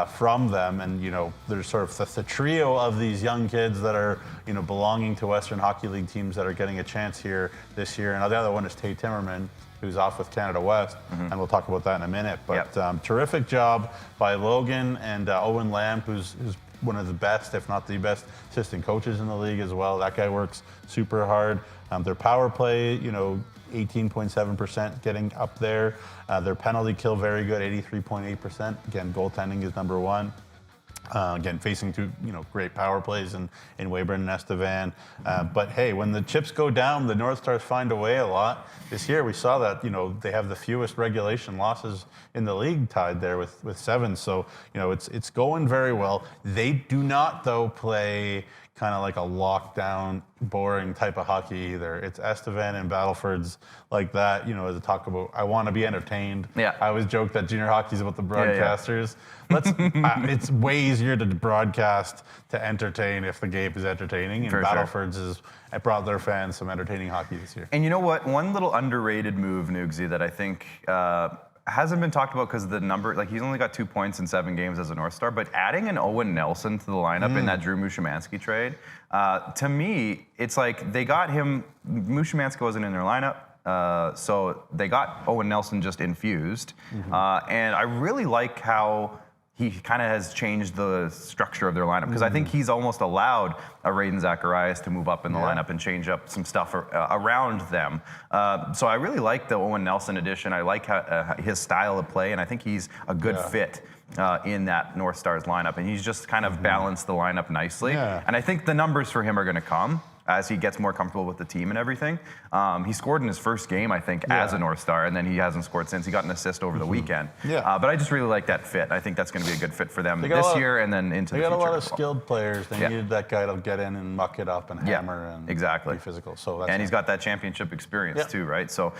from them. And, there's sort of the trio of these young kids that are, belonging to Western Hockey League teams that are getting a chance here this year. And the other one is Tay Timmerman, who's off with Canada West, and we'll talk about that in a minute. But terrific job by Logan and Owen Lamb, who's one of the best, if not the best, assistant coaches in the league as well. That guy works super hard. Their power play, 18.7% getting up there. Their penalty kill, very good, 83.8%. Again, goaltending is number 1. Again, facing 2, great power plays in Weyburn and Estevan. But hey, when the chips go down, the North Stars find a way a lot. This year we saw that, they have the fewest regulation losses in the league, tied there with 7. So, it's going very well. They do not, though, play kind of like a lockdown, boring type of hockey either. It's Estevan and Battleford's like that, as a talk about, I want to be entertained. Yeah. I always joke that junior hockey is about the broadcasters. It's way easier to broadcast to entertain if the game is entertaining. And Battleford's it brought their fans some entertaining hockey this year. And you know what? One little underrated move, Nugsy, that I think hasn't been talked about because of the number. Like, he's only got 2 points in 7 games as a North Star, but adding an Owen Nelson to the lineup in that Drew Mushimansky trade, to me, it's like they got him. Mushimansky wasn't in their lineup, so they got Owen Nelson just infused. And I really like how he kind of has changed the structure of their lineup, because I think he's almost allowed a Raiden Zacharias to move up in the lineup and change up some stuff around them. So I really like the Owen Nelson addition. I like his style of play, and I think he's a good fit in that North Stars lineup. And he's just kind of balanced the lineup nicely. And I think the numbers for him are going to come as he gets more comfortable with the team and everything. He scored in his first game, I think, as a North Star, and then he hasn't scored since. He got an assist over the weekend. But I just really like that fit. I think that's going to be a good fit for them this year and then into the future. They got a lot of skilled players. They needed that guy to get in and muck it up and hammer and be physical. So that's he's got that championship experience too, right? So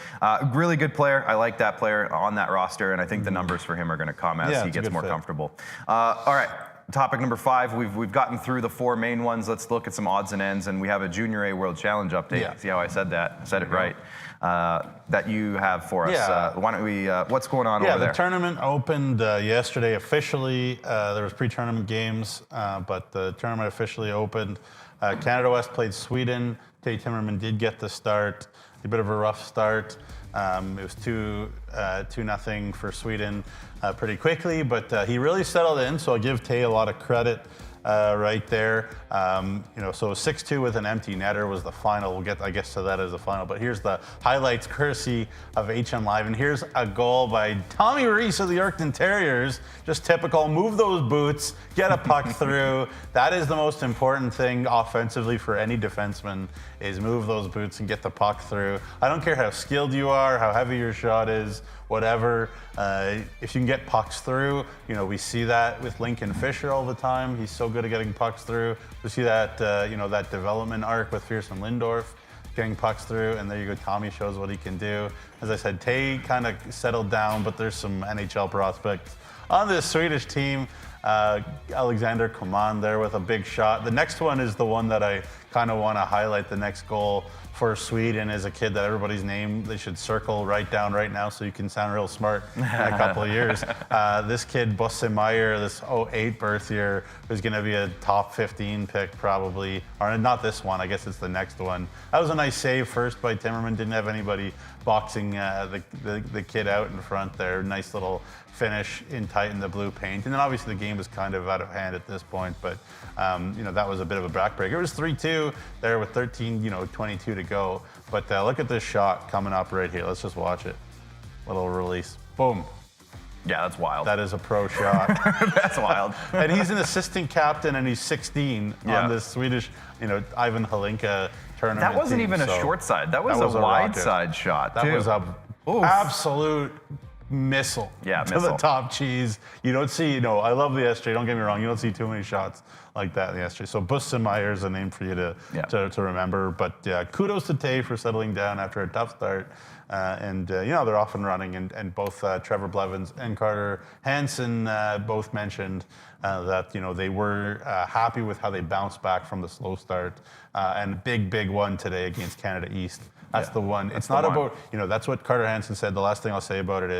really good player. I like that player on that roster, and I think the numbers for him are going to come as he gets more comfortable. All right. Topic number 5, we've gotten through the 4 main ones. Let's look at some odds and ends, and we have a Junior A World Challenge update. See how I said that? I said it right. That you have for us. Why don't we? What's going on over there? Yeah, the tournament opened yesterday officially. There was pre-tournament games, but the tournament officially opened. Canada West played Sweden. Tay Timmerman did get the start. A bit of a rough start. It was 2-0 for Sweden pretty quickly, but he really settled in, so I'll give Tay a lot of credit right there. So 6-2 with an empty netter was the final. We'll get, I guess, to that as the final, but here's the highlights courtesy of HM Live, and here's a goal by Tommy Reese of the Yorkton Terriers. Just typical, move those boots, get a puck through. That is the most important thing offensively for any defenseman, is move those boots and get the puck through. I don't care how skilled you are, how heavy your shot is, whatever. If you can get pucks through, we see that with Lincoln Fisher all the time. He's so good at getting pucks through. We see that, that development arc with Pearson Lindorf, getting pucks through, and there you go. Tommy shows what he can do. As I said, Tay kind of settled down, but there's some NHL prospects on this Swedish team. Alexander Coman there with a big shot. The next one is the one that I kind of want to highlight. The next goal for Sweden is a kid that everybody's name they should circle right down right now so you can sound real smart in a couple of years. This kid, Bosse Meyer, this 08 birth year, who's going to be a top 15 pick probably. Or not this one, I guess it's the next one. That was a nice save first by Timmerman. Didn't have anybody boxing the kid out in front there. Nice little finish in tight in the blue paint. And then obviously the game was kind of out of hand at this point, but that was a bit of a backbreaker. It was 3-2 there with 22 to go. But look at this shot coming up right here. Let's just watch it. Little release. Boom. Yeah, that's wild. That is a pro shot. That's wild. And he's an assistant captain, and he's 16 on this Swedish, Ivan Halinka tournament. That wasn't team, even a short side. That was a wide rocket. side shot, That too. was a absolute missile to the top cheese. You don't see, I love the SJ. Don't get me wrong. You don't see too many shots like that in the SJ. So Bussemeyer is a name for you to remember. But kudos to Tay for settling down after a tough start. They're off and running. And both Trevor Blevins and Carter Hansen both mentioned that, they were happy with how they bounced back from the slow start. And big one today against Canada East. That's the one. It's not about, that's what Carter Hansen said. The last thing I'll say about it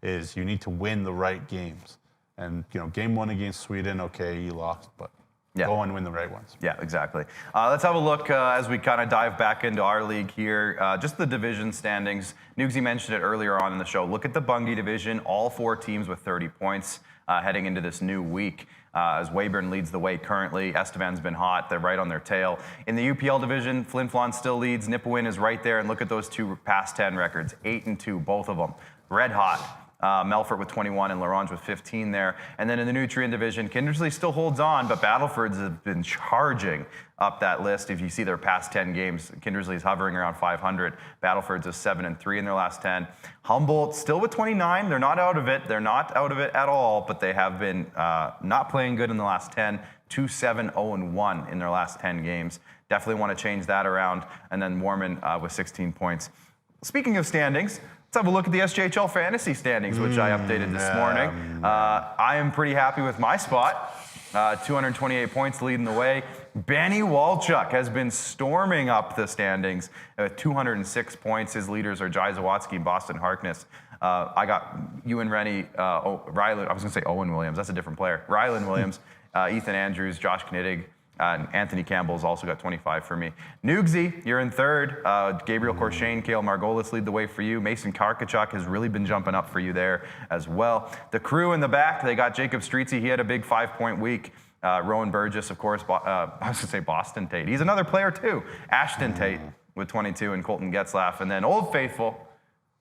is you need to win the right games. And, game one against Sweden, okay, you lost, but go and win the right ones. Yeah, exactly. Let's have a look as we kind of dive back into our league here. Just the division standings. Nugsy mentioned it earlier on in the show. Look at the Bungie division. All 4 teams with 30 points heading into this new week. As Weyburn leads the way currently. Estevan's been hot. They're right on their tail. In the UPL division, Flin Flon still leads. Nipawin is right there. And look at those 2 past 10 records. 8-2, both of them. Red hot. Melfort with 21 and Larange with 15 there. And then in the Nutrien division, Kindersley still holds on, but Battleford's have been charging up that list. If you see their past 10 games, Kindersley's hovering around 500. Battleford's is 7-3 in their last 10. Humboldt still with 29. They're not out of it. They're not out of it at all, but they have been not playing good in the last 10. 2-7-0-1 in their last 10 games. Definitely want to change that around. And then Warman with 16 points. Speaking of standings, let's have a look at the SJHL Fantasy standings, which I updated this morning. I am pretty happy with my spot. 228 points leading the way. Benny Walchuk has been storming up the standings with 206 points. His leaders are Jai Zawatsky and Boston Harkness. I got Ewan Rennie, Rylan, I was going to say Owen Williams. That's a different player. Rylan Williams, Ethan Andrews, Josh Knittig, and Anthony Campbell's also got 25 for me. Nugsy, you're in third. Gabriel Corshane, Kale Margolis lead the way for you. Mason Karkachuk has really been jumping up for you there as well. The crew in the back, they got Jacob Streetsy. He had a big 5-point week. Rowan Burgess, of course. I was going to say Boston Tate. He's another player too. Ashton Tate with 22 and Colton Getzlaff. And then Old Faithful,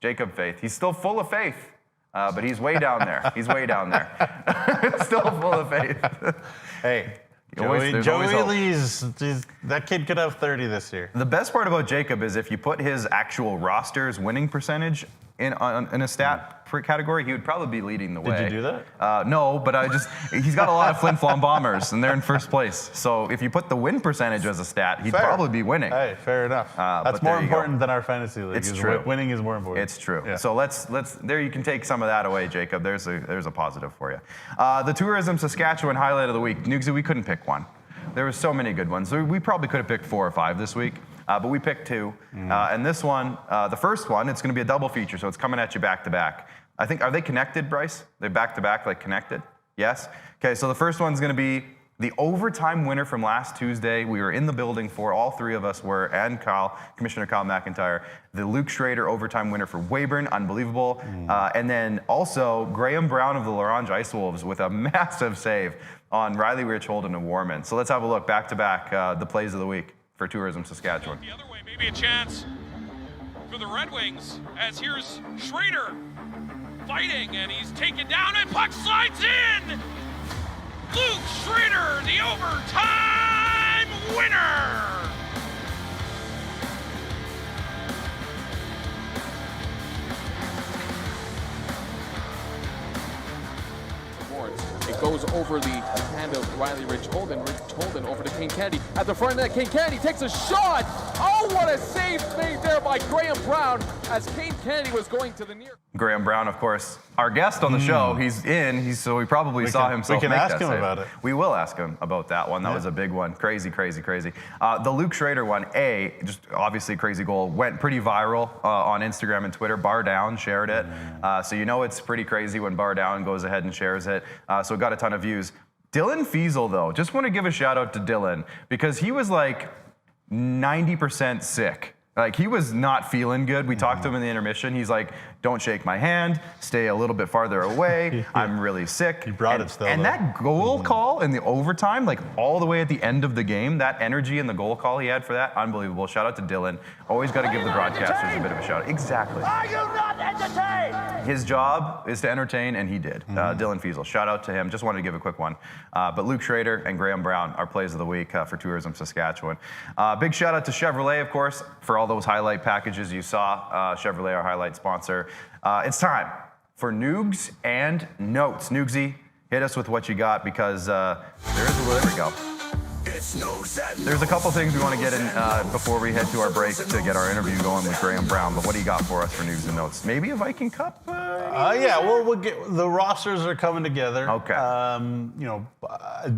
Jacob Faith. He's still full of faith, but he's way down there. He's way down there. Still full of faith. Hey. Joey Lee's, that kid could have 30 this year. The best part about Jacob is if you put his actual roster's winning percentage in a stat category, he would probably be leading the way. Did you do that? No, but he's got a lot of Flin Flon Bombers, and they're in first place. So if you put the win percentage as a stat, he'd probably be winning. Hey, fair enough. That's more important than our fantasy league. It's true. Winning is more important. It's true. Yeah. So let's there you can take some of that away, Jacob. There's a positive for you. The Tourism Saskatchewan highlight of the week. Nugsy, we couldn't pick one. There were so many good ones. We probably could have picked 4 or 5 this week, but we picked 2. And this one, the first one, it's going to be a double feature, so it's coming at you back to back. I think, are they connected, Bryce? They're back to back, like connected? Yes? Okay, so the first one's going to be the overtime winner from last Tuesday. We were in the building for, all 3 of us were, and Commissioner Kyle McIntyre, the Luke Schrader overtime winner for Weyburn, unbelievable. And then also Graham Brown of the Ronge Ice Wolves with a massive save on Riley Rich-Holden and Warman. So let's have a look back to back, the plays of the week for Tourism Saskatchewan. The other way, maybe a chance for the Red Wings, as here's Schrader fighting, and he's taken down, and puck slides in! Luke Schrader, the overtime winner! It goes over the hand of Riley Rich-Holden. Rich-Holden over to Kincandy. At the front of that, Kincandy takes a shot. Oh, what a save made there by Graham Brown as Kincandy was going to the near. Graham Brown, of course, our guest on the show. He's in, so we probably saw himself make that save. We can ask him about it. We will ask him about that one. That was a big one. Crazy. The Luke Schrader one, just obviously a crazy goal. Went pretty viral on Instagram and Twitter. Bar Down shared it. So you know it's pretty crazy when Bar Down goes ahead and shares it. So it got a ton of views. Dylan Fiesel, though, just want to give a shout out to Dylan because he was like 90% sick Like, he was not feeling good. We talked to him in the intermission. He's like, don't shake my hand. Stay a little bit farther away. I'm really sick. He brought it still, and though. that goal call in the overtime, like all the way at the end of the game, that energy in the goal call he had for that, unbelievable. Shout out to Dylan. Always got to give the broadcasters a bit of a shout out. Exactly. Are you not entertained? His job is to entertain, and he did. Dylan Fiesel, shout out to him. Just wanted to give a quick one. But Luke Schrader and Graham Brown, our plays of the week for Tourism Saskatchewan. Big shout out to Chevrolet, of course, for all those highlight packages you saw. Chevrolet, our highlight sponsor. It's time for Noogs and Notes. Noogsy, hit us with what you got, because there we go. There's a couple things we want to get in before we head to our break to get our interview going with Graham Brown. But what do you got for us for News and Notes? Maybe a Viking Cup? Yeah, well, we'll get the rosters are coming together. Okay.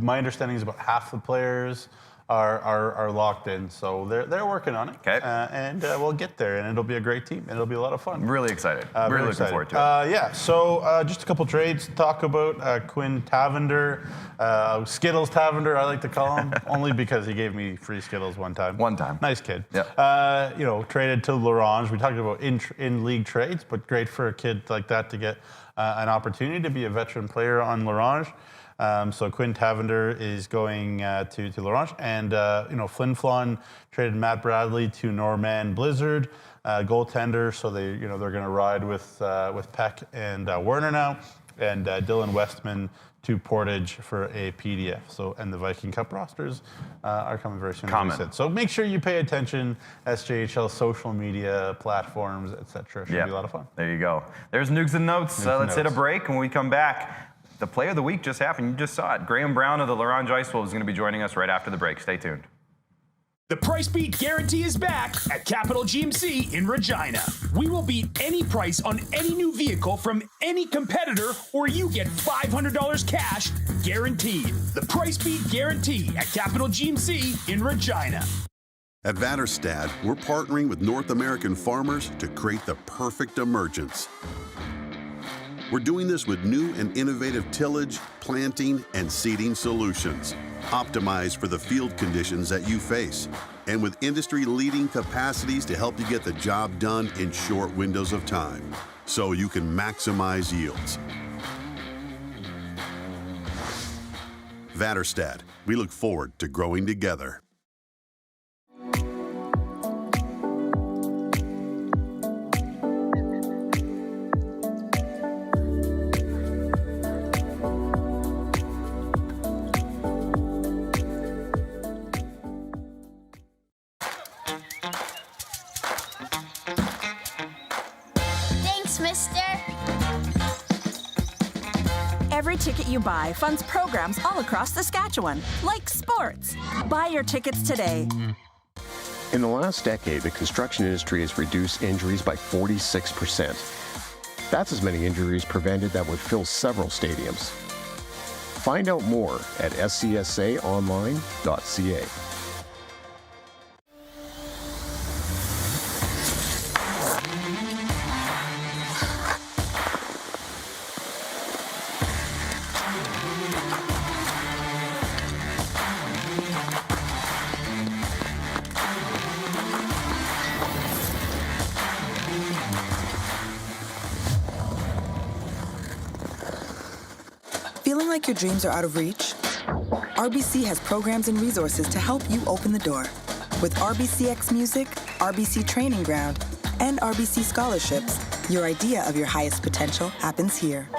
My understanding is about half the players are locked in, so they're working on it. Okay. And we'll get there, and it'll be a great team, and it'll be a lot of fun. I'm really excited. Really looking forward to it. Yeah, so just a couple trades to talk about. Quinn Tavender, Skittles Tavender, I like to call him, only because he gave me free Skittles one time. One time. Nice kid. Yeah. Traded to Ronge. We talked about in-league trades, but great for a kid like that to get an opportunity to be a veteran player on Ronge. So Quinn Tavender is going to Ronge, and Flin Flon traded Matt Bradley to Norman Blizzard, goaltender. So they're going to ride with Peck and Werner now, and Dylan Westman to Portage for a PDF. So, and the Viking Cup rosters are coming very soon. As we said. So make sure you pay attention. SJHL social media platforms, etc. Should be a lot of fun. There you go. There's Noogs and Notes. Let's hit a break. When we come back, the play of the week just happened. You just saw it. Graham Brown of the Ronge Ice Wolves is going to be joining us right after the break. Stay tuned. The Price Beat Guarantee is back at Capital GMC in Regina. We will beat any price on any new vehicle from any competitor, or you get $500 cash guaranteed. The Price Beat Guarantee at Capital GMC in Regina. At Vatterstad, we're partnering with North American farmers to create the perfect emergence. We're doing this with new and innovative tillage, planting, and seeding solutions, optimized for the field conditions that you face, and with industry-leading capacities to help you get the job done in short windows of time, so you can maximize yields. Vatterstad, we look forward to growing together. Every ticket you buy funds programs all across Saskatchewan, like sports. Buy your tickets today. In the last decade, the construction industry has reduced injuries by 46%. That's as many injuries prevented that would fill several stadiums. Find out more at scsaonline.ca. Feeling like your dreams are out of reach? RBC has programs and resources to help you open the door. With RBCX Music, RBC Training Ground, and RBC Scholarships, your idea of your highest potential happens here.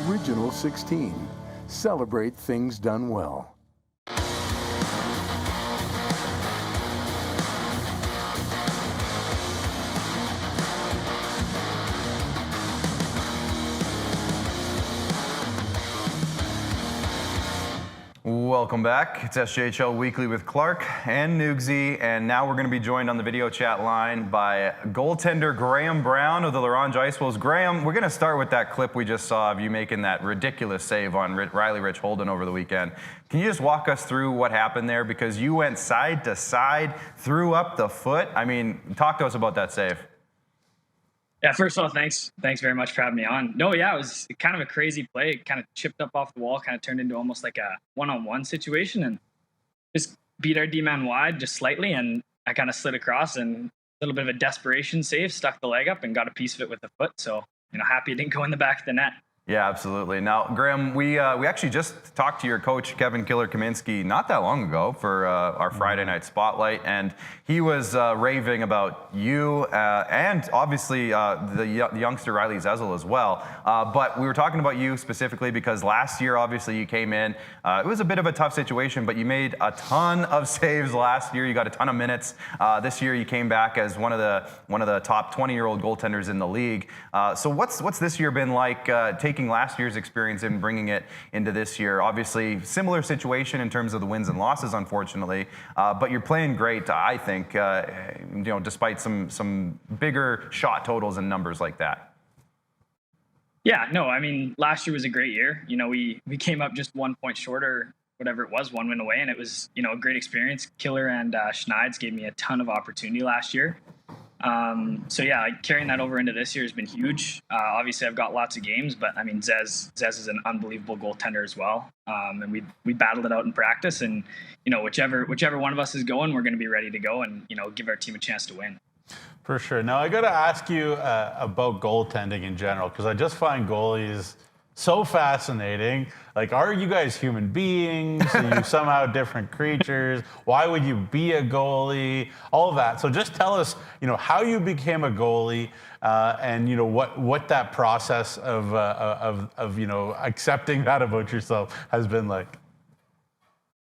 Original 16. Celebrate things done well. Welcome back. It's SJHL Weekly with Clark and Noogsy, and now we're going to be joined on the video chat line by goaltender Graham Brown of the Ronge Ice Wolves. Graham, we're going to start with that clip we just saw of you making that ridiculous save on Riley Rich Holden over the weekend. Can you just walk us through what happened there? Because you went side to side, threw up the foot. I mean, talk to us about that save. Yeah, first of all, thanks very much for having me on. No, yeah, it was kind of a crazy play. It kind of chipped up off the wall, kind of turned into almost like a one-on-one situation, and just beat our D-man wide just slightly, and I kind of slid across and a little bit of a desperation save, stuck the leg up, and got a piece of it with the foot. So, happy it didn't go in the back of the net. Yeah, absolutely. Now, Graham, we actually just talked to your coach, Kevin Killer Kaminski, not that long ago for our Friday night spotlight, and he was raving about you and obviously the youngster Riley Zezel as well. But we were talking about you specifically because last year, obviously, you came in. It was a bit of a tough situation, but you made a ton of saves last year. You got a ton of minutes. This year, you came back as one of the top 20-year-old goaltenders in the league. So what's this year been like? Taking last year's experience and bringing it into this year. Obviously, similar situation in terms of the wins and losses, unfortunately, but you're playing great, I think, despite some bigger shot totals and numbers like that. Yeah, no, I mean, last year was a great year. We came up just 1 point short, or whatever it was, one win away, and it was, a great experience. Killer and Schneids gave me a ton of opportunity last year. So yeah, carrying that over into this year has been huge. Obviously I've got lots of games, but I mean, Zez is an unbelievable goaltender as well. And we battled it out in practice, and, whichever one of us is going, we're going to be ready to go and, give our team a chance to win. For sure. Now I got to ask you about goaltending in general, because I just find goalies so fascinating. Like, are you guys human beings? Are you somehow different creatures? Why would you be a goalie? All of that. So just tell us, how you became a goalie, and what that process of accepting that about yourself has been like.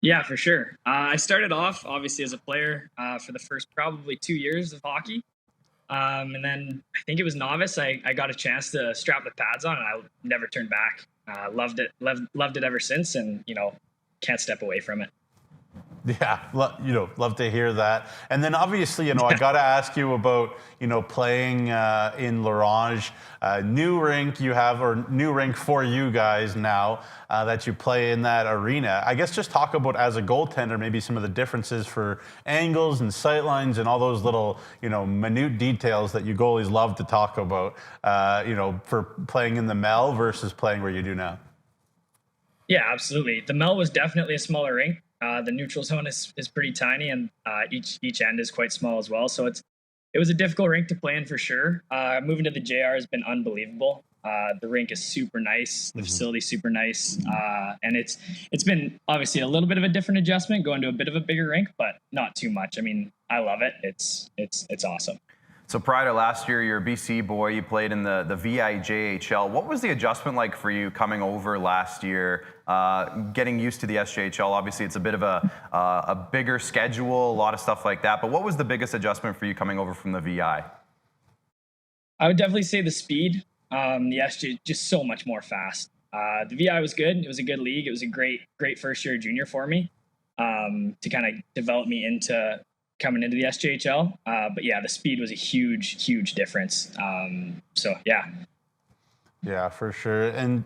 Yeah, for sure. I started off obviously as a player for the first probably 2 years of hockey. And then I think it was novice. I got a chance to strap the pads on, and I never turned back. Loved it ever since, and can't step away from it. Yeah, love to hear that. And then obviously, I got to ask you about, playing in Ronge, new rink you have, or new rink for you guys now that you play in that arena. I guess just talk about, as a goaltender, maybe some of the differences for angles and sight lines and all those little, minute details that you goalies love to talk about, for playing in the Mel versus playing where you do now. Yeah, absolutely. The Mel was definitely a smaller rink. The neutral zone is pretty tiny, and each end is quite small as well. So it was a difficult rink to play in for sure. Moving to the JR has been unbelievable. The rink is super nice. The facility's super nice. And it's been obviously a little bit of a different adjustment going to a bit of a bigger rink, but not too much. I mean, I love it. It's awesome. So prior to last year, you're a BC boy. You played in the VIJHL. What was the adjustment like for you coming over last year, getting used to the SJHL? Obviously, it's a bit of a bigger schedule, a lot of stuff like that. But what was the biggest adjustment for you coming over from the VI? I would definitely say the speed. The SJ just so much more fast. The VI was good. It was a good league. It was a great first year junior for me to kind of develop me into coming into the SJHL. But yeah, the speed was a huge difference. So yeah. Yeah, for sure. And,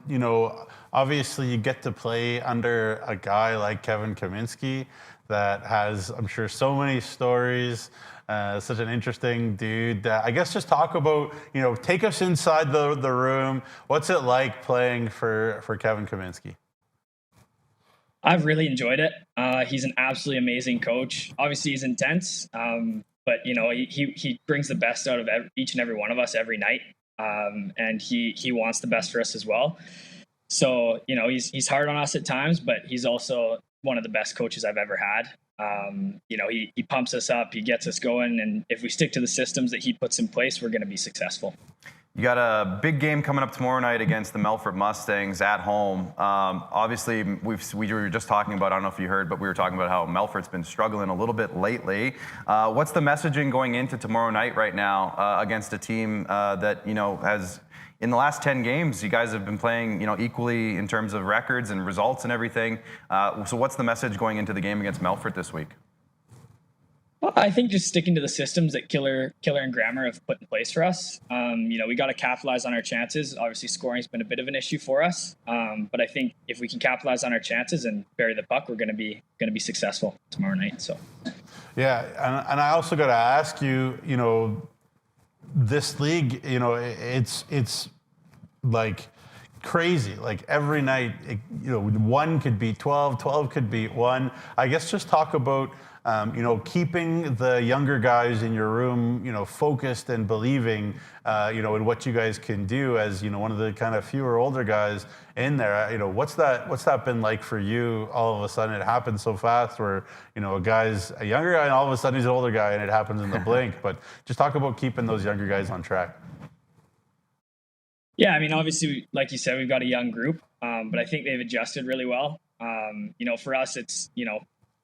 obviously you get to play under a guy like Kevin Kaminski that has, I'm sure, so many stories, such an interesting dude. I guess just talk about, take us inside the room. What's it like playing for Kevin Kaminski? I've really enjoyed it. He's an absolutely amazing coach. Obviously, he's intense, but he brings the best out of each and every one of us every night, and he wants the best for us as well. So he's hard on us at times, but he's also one of the best coaches I've ever had. He pumps us up, he gets us going, and if we stick to the systems that he puts in place, we're going to be successful. You got a big game coming up tomorrow night against the Melfort Mustangs at home. Obviously, we were just talking about, I don't know if you heard, but we were talking about how Melfort's been struggling a little bit lately. What's the messaging going into tomorrow night right now against a team that, has, in the last 10 games, you guys have been playing, equally in terms of records and results and everything. So what's the message going into the game against Melfort this week? Well, I think just sticking to the systems that Killer and Grammer have put in place for us. We got to capitalize on our chances. Obviously, scoring's been a bit of an issue for us, but I think if we can capitalize on our chances and bury the puck, we're going to be successful tomorrow night. So, yeah, and I also got to ask you, this league, it's like crazy. Like every night, one could beat 12, 12 could beat one. I guess just talk about, keeping the younger guys in your room, focused and believing, in what you guys can do as, one of the kind of fewer older guys in there. What's that been like for you? All of a sudden it happens so fast where, a guy's a younger guy and all of a sudden he's an older guy and it happens in the blink. But just talk about keeping those younger guys on track. Yeah, I mean, obviously, like you said, we've got a young group, but I think they've adjusted really well. For us, it's,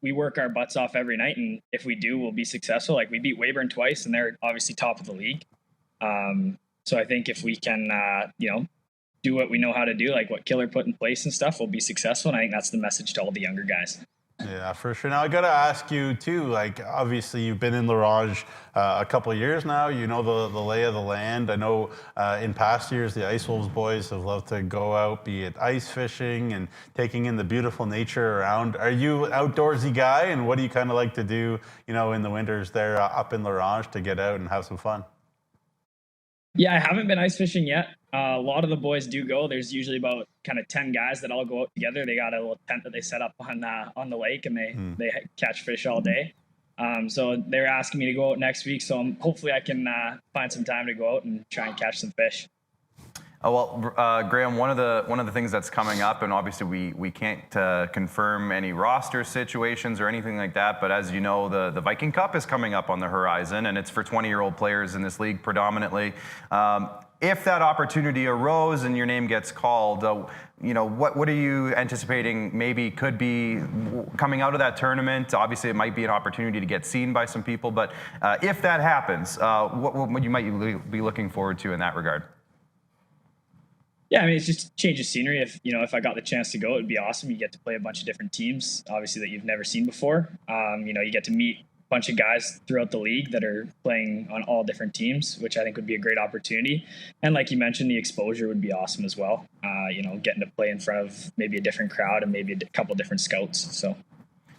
we work our butts off every night, and if we do, we'll be successful. Like, we beat Weyburn twice, and they're obviously top of the league. So I think if we can, do what we know how to do, like what Killer put in place and stuff, we'll be successful, and I think that's the message to all the younger guys. Yeah, for sure. Now, I got to ask you, too, like, obviously, you've been in Ronge a couple of years now. You know the lay of the land. I know in past years, the Ice Wolves boys have loved to go out, be it ice fishing and taking in the beautiful nature around. Are you an outdoorsy guy, and what do you kind of like to do, in the winters there up in Ronge to get out and have some fun? Yeah, I haven't been ice fishing yet. A lot of the boys do go. There's usually about kind of 10 guys that all go out together. They got a little tent that they set up on the lake, and they catch fish all day. So they're asking me to go out next week. So hopefully I can find some time to go out and try and catch some fish. Graham, one of the things that's coming up, and obviously we can't confirm any roster situations or anything like that, but as you know, the Viking Cup is coming up on the horizon, and it's for 20-year-old players in this league predominantly. If that opportunity arose and your name gets called, what are you anticipating maybe could be coming out of that tournament? Obviously, it might be an opportunity to get seen by some people, but if that happens, what you might be looking forward to in that regard? Yeah, I mean, it's just a change of scenery. If I got the chance to go, it'd be awesome. You get to play a bunch of different teams, obviously, that you've never seen before. You get to meet a bunch of guys throughout the league that are playing on all different teams, which I think would be a great opportunity. And like you mentioned, the exposure would be awesome as well. Getting to play in front of maybe a different crowd and maybe a couple different scouts. So.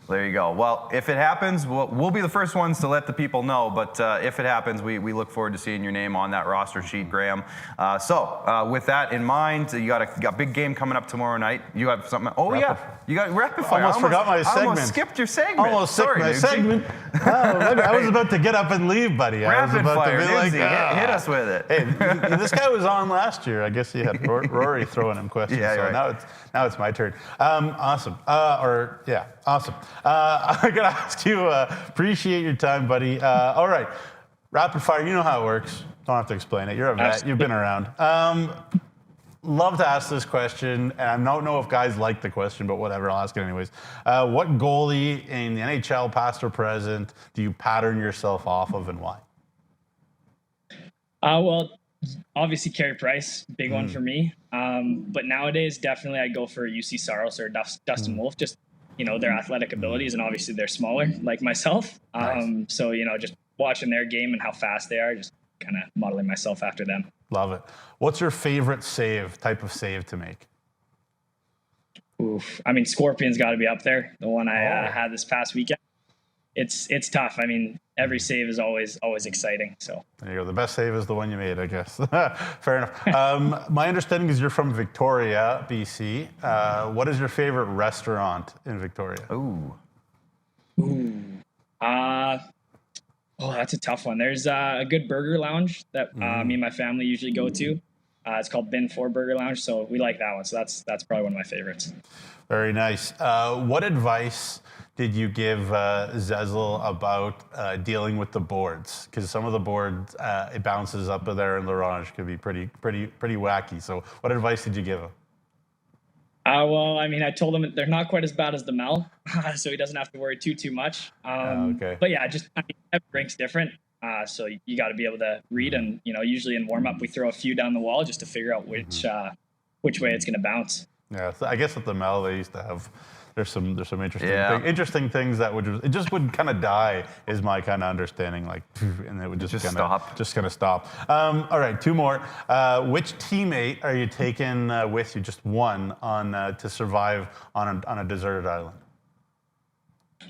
There you go. Well, if it happens, we'll be the first ones to let the people know. But if it happens, we look forward to seeing your name on that roster sheet, Graham. With that in mind, you got a big game coming up tomorrow night. You have something. Oh, yeah. You got rapid fire. Almost forgot my segment. I almost skipped your segment. Almost skipped my segment. I was about to get up and leave, buddy. Rapid fire. Hit us with it. Hey, this guy was on last year. I guess he had Rory throwing him questions. Yeah, so right. now it's my turn. Awesome. Awesome. I gotta ask you, appreciate your time, buddy. All right, rapid fire, you know how it works. Don't have to explain it. You're a vet, you've been around. Love to ask this question, and I don't know if guys like the question, but whatever, I'll ask it anyways. What goalie in the NHL, past or present, do you pattern yourself off of, and why? Well, obviously Carey Price, big one for me. But nowadays, definitely I'd go for UC Saros or Dustin Wolf, just their athletic abilities, and obviously they're smaller like myself. Nice. So, just watching their game and how fast they are, just kind of modeling myself after them. Love it. What's your favorite type of save to make? Oof. I mean, Scorpion's got to be up there. The one I had this past weekend. It's tough. I mean, every save is always exciting. So there you go. The best save is the one you made, I guess. Fair enough. My understanding is you're from Victoria, BC. What is your favorite restaurant in Victoria? Ooh. That's a tough one. There's a good burger lounge that me and my family usually go to. It's called Bin 4 Burger Lounge, so we like that one. So that's probably one of my favorites. Very nice. What advice did you give Zezel about dealing with the boards? Because some of the boards, it bounces up there in Ronge, could be pretty wacky. So what advice did you give him? Well, I mean, I told him they're not quite as bad as the Mel, so he doesn't have to worry too much. Okay. But yeah, every rink's different. So you got to be able to read, and usually in warm up we throw a few down the wall just to figure out which way it's going to bounce. Yeah, so I guess at the Mel they used to have. There's some interesting things that would kind of die is my kind of understanding, like, and it would just kind of stop. All right, two more. Which teammate are you taking with you, just one, on to survive on a deserted island?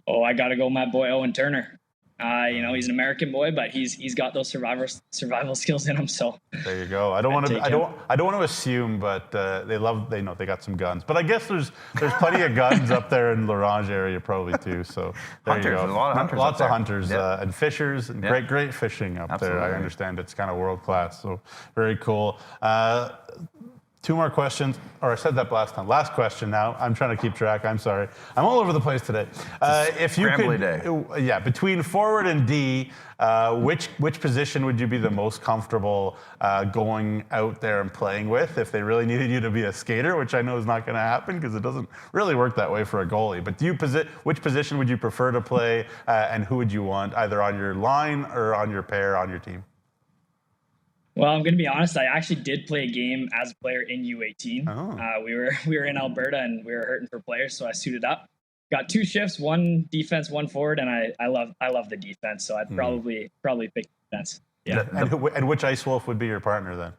Oh, I got to go, my boy Owen Turner. He's an American boy, but he's got those survival skills in him. So there you go. I don't want to assume, but they got some guns. But I guess there's plenty of guns up there in the Ronge area probably too. So there hunters, you go. There's a lot of hunters. Lots of hunters and fishers. And great fishing up Absolutely. there. I understand it's kind of world class. So very cool. 2 more questions, or I said that last time. Last question now. I'm trying to keep track. I'm sorry. I'm all over the place today. If you could, day. Between forward and D, which position would you be the most comfortable going out there and playing with if they really needed you to be a skater, which I know is not going to happen because it doesn't really work that way for a goalie. But which position would you prefer to play, and who would you want either on your line or on your pair on your team? Well, I'm going to be honest. I actually did play a game as a player in U18. Oh. We were in Alberta and we were hurting for players, so I suited up. Got 2 shifts, 1 defense, 1 forward, and I love the defense. So I'd probably pick defense. Yeah. And which Ice Wolf would be your partner then?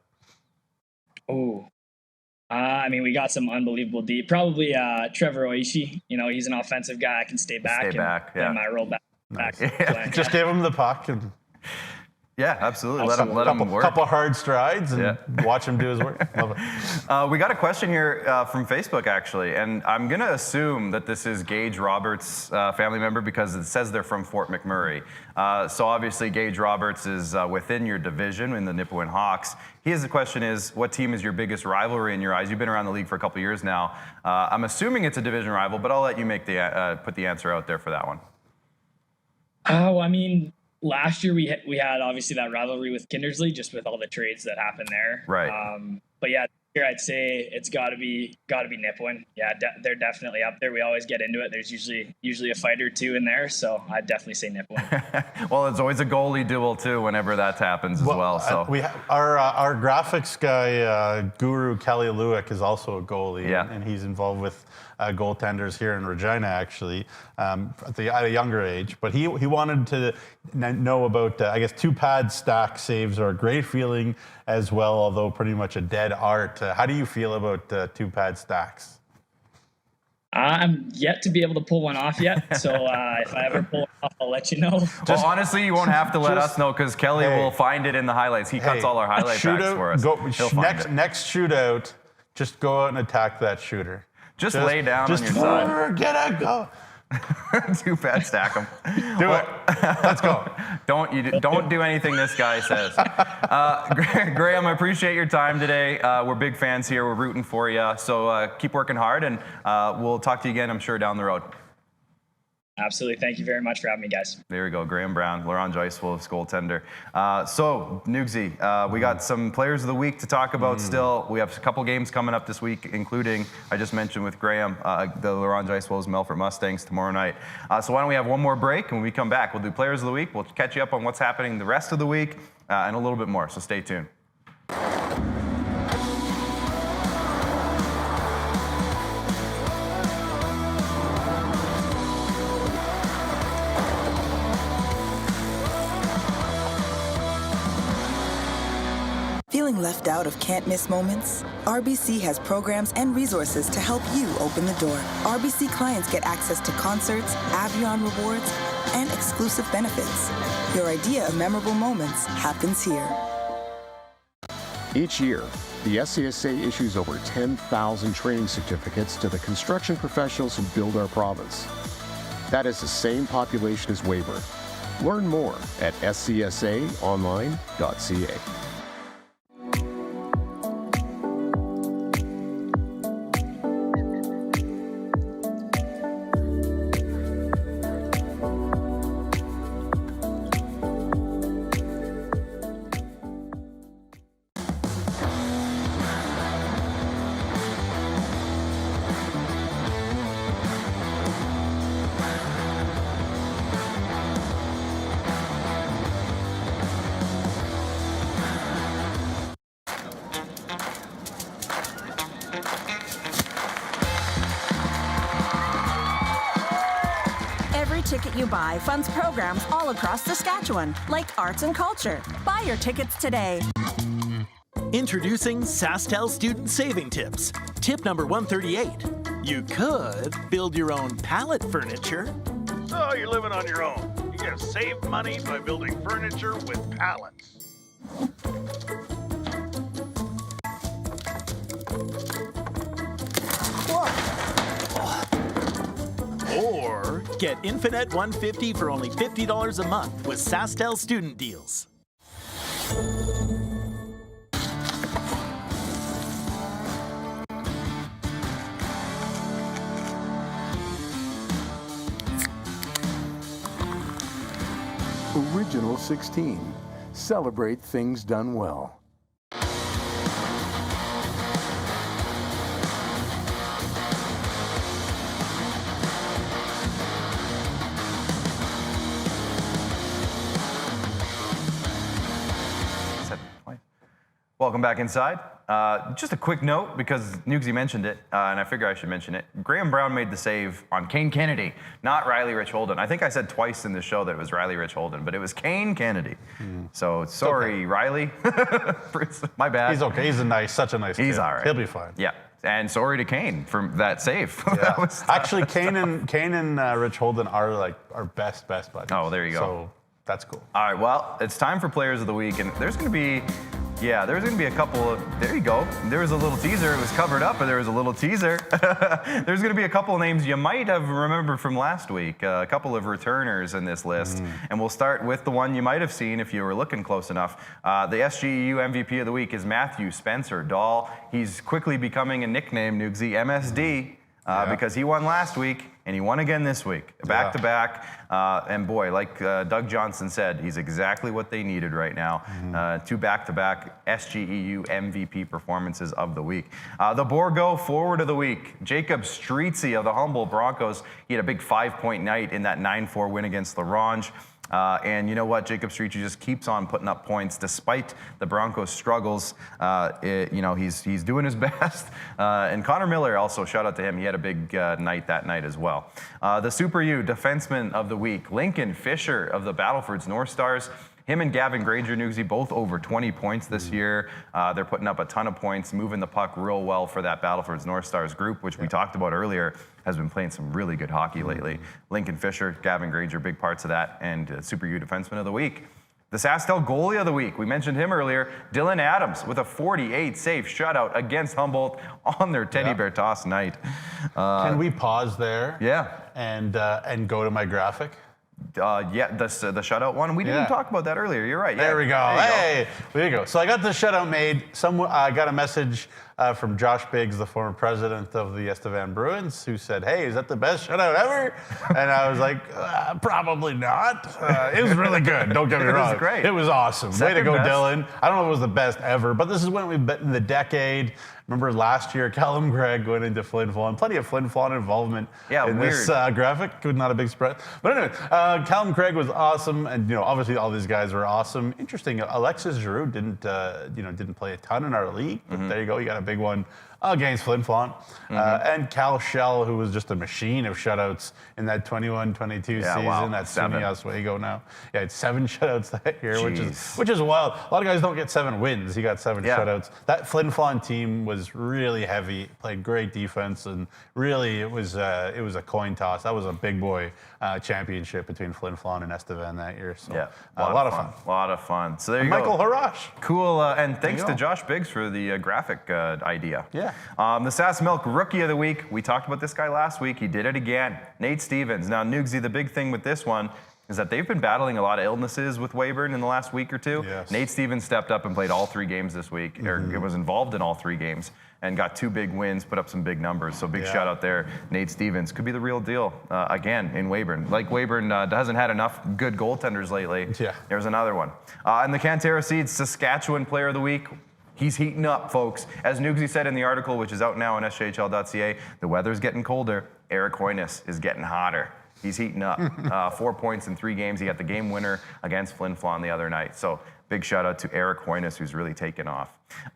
Oh, we got some unbelievable deep. Probably Trevor Oishi. He's an offensive guy. I can stay back. And I roll back. Nice. Just give him the puck and. Yeah, absolutely. Let him work. Couple hard strides and watch him do his work. Love it. We got a question here from Facebook, actually, and I'm going to assume that this is Gage Roberts' family member because it says they're from Fort McMurray. So obviously, Gage Roberts is within your division in the Nipawin Hawks. The question is, what team is your biggest rivalry in your eyes? You've been around the league for a couple years now. I'm assuming it's a division rival, but I'll let you make put the answer out there for that one. Last year we had obviously that rivalry with Kindersley, just with all the trades that happened there. Right. But yeah, here I'd say it's got to be Nipawin. Yeah, they're definitely up there. We always get into it. There's usually a fight or 2 in there, so I'd definitely say Nipawin. Well, it's always a goalie duel too whenever that happens as well. So our graphics guy guru Kelly Lewick is also a goalie, and he's involved with goaltenders here in Regina actually at a younger age. But he wanted to know about 2-pad stack saves are a great feeling as well, although pretty much a dead art. How do you feel about 2-pad stacks? I'm yet to be able to pull one off yet, so if I ever pull it off, I'll let you know. Well, honestly, you won't have to let us know because Kelly will find it in the highlights. He cuts all our highlight packs for us. Next shootout, just go out and attack that shooter. Just lay down on your side. Get it, go. 2-pad stack them. Do it. Let's go. Don't do anything this guy says. Graham, I appreciate your time today. We're big fans here. We're rooting for you. So keep working hard, and we'll talk to you again, I'm sure, down the road. Absolutely. Thank you very much for having me, guys. There we go. Graham Brown, Ronge Ice Wolves goaltender. So, Nugsy, we got some players of the week to talk about still. We have a couple games coming up this week, including, I just mentioned with Graham, the Ronge Ice Wolves Melfort Mustangs tomorrow night. So why don't we have one more break, and when we come back, we'll do players of the week. We'll catch you up on what's happening the rest of the week and a little bit more. So stay tuned. Feeling left out of can't-miss moments? RBC has programs and resources to help you open the door. RBC clients get access to concerts, Avion rewards, and exclusive benefits. Your idea of memorable moments happens here. Each year, the SCSA issues over 10,000 training certificates to the construction professionals who build our province. That is the same population as Weyburn. Learn more at scsaonline.ca. Ticket you buy funds programs all across Saskatchewan, like arts and culture. Buy your tickets today. Introducing SaskTel Student Saving Tips. Tip number 138. You could build your own pallet furniture. So you're living on your own. You you save money by building furniture with pallets. Or get Infinite 150 for only $50 a month with SaskTel student deals. Original 16. Celebrate things done well. Welcome back inside. Just a quick note, because Nugsy mentioned it, and I figure I should mention it. Graham Brown made the save on Kane Kennedy, not Riley Rich Holden. I think I said twice in the show that it was Riley Rich Holden, but it was Kane Kennedy. So sorry, okay. Riley. My bad. He's okay. He's such a nice kid. He's all right. He'll be fine. Yeah. And sorry to Kane for that save. Yeah. That was actually, Kane and Rich Holden are like our best buddies. Oh, there you go. So that's cool. All right. Well, it's time for Players of the Week, and there's going to be. Yeah, there's going to be a couple of, there you go. There was a little teaser. It was covered up, but there was a little teaser. There's going to be a couple of names you might have remembered from last week, a couple of returners in this list. And we'll start with the one you might have seen if you were looking close enough. The SJHU MVP of the week is Matthew Spencer Dahl. He's quickly becoming a nickname, Nugsy, MSD. Because he won last week and he won again this week, back to back. And boy, like Doug Johnson said, he's exactly what they needed right now. 2 back-to-back SJHU MVP performances of the week. The Borgo forward of the week, Jacob Streetsy of the Humboldt Broncos. He had a big 5-point night in that 9-4 win against the Ronge. And you know what? Jacob Streetsy just keeps on putting up points despite the Broncos' struggles. He's doing his best. And Connor Miller, also shout out to him. He had a big night that night as well. The Super U defenseman of the week, Lincoln Fisher of the Battleford's North Stars. Him and Gavin Granger, Nugsy, both over 20 points this year. They're putting up a ton of points, moving the puck real well for that Battleford's North Stars group, which we talked about earlier, has been playing some really good hockey lately. Lincoln Fisher, Gavin Granger, big parts of that, and Super U defenseman of the week. The SaskTel goalie of the week, we mentioned him earlier, Dylan Adams with a 48-save shutout against Humboldt on their teddy bear toss night. Can we pause there? Yeah. And go to my graphic? The shutout one. We didn't talk about that earlier. You're right. There we go. There you go. So I got the shutout made. I got a message from Josh Biggs, the former president of the Estevan Bruins, who said, "Hey, is that the best shutout ever?" And I was like, "Probably not." It was really good. Don't get me wrong. It was great. It was awesome. Way to go, Dylan. I don't know if it was the best ever, but this is when we've been in the decade. Remember last year, Callum Gregg went into Flin Flon. Plenty of Flin Flon involvement in this graphic. Not a big spread. But anyway, Callum Gregg was awesome, and obviously all these guys were awesome. Interesting. Alexis Giroux didn't play a ton in our league, but there you go. You got a big one against Flin Flon. And Cal Shell, who was just a machine of shutouts in that 21-22 season. Wow. That's SUNY Oswego now. Yeah, it's 7 shutouts that year, which is wild. A lot of guys don't get 7 wins. He got 7 shutouts. That Flin Flon team was really heavy, played great defense, and really it was a coin toss. That was a big boy championship between Flin Flon and Estevan that year. So a lot of fun. A lot of fun. So there you go. Michael Harash. Cool. And thanks to Josh Biggs for the graphic idea. Yeah. The Sask Milk Rookie of the Week. We talked about this guy last week. He did it again. Nate Stevens. Now, Nugsy, the big thing with this one is that they've been battling a lot of illnesses with Weyburn in the last week or two. Yes. Nate Stevens stepped up and played all 3 games this week, or was involved in all 3 games, and got 2 big wins, put up some big numbers. So big shout out there. Nate Stevens could be the real deal again in Weyburn. Like Weyburn hasn't had enough good goaltenders lately. Yeah. There's another one. And the Cantera Seeds Saskatchewan Player of the Week. He's heating up, folks. As Nugsy said in the article, which is out now on SJHL.ca, the weather's getting colder. Eric Hoynes is getting hotter. He's heating up. 4 points in 3 games. He got the game winner against Flin Flon the other night. So big shout out to Eric Hoynes, who's really taken off.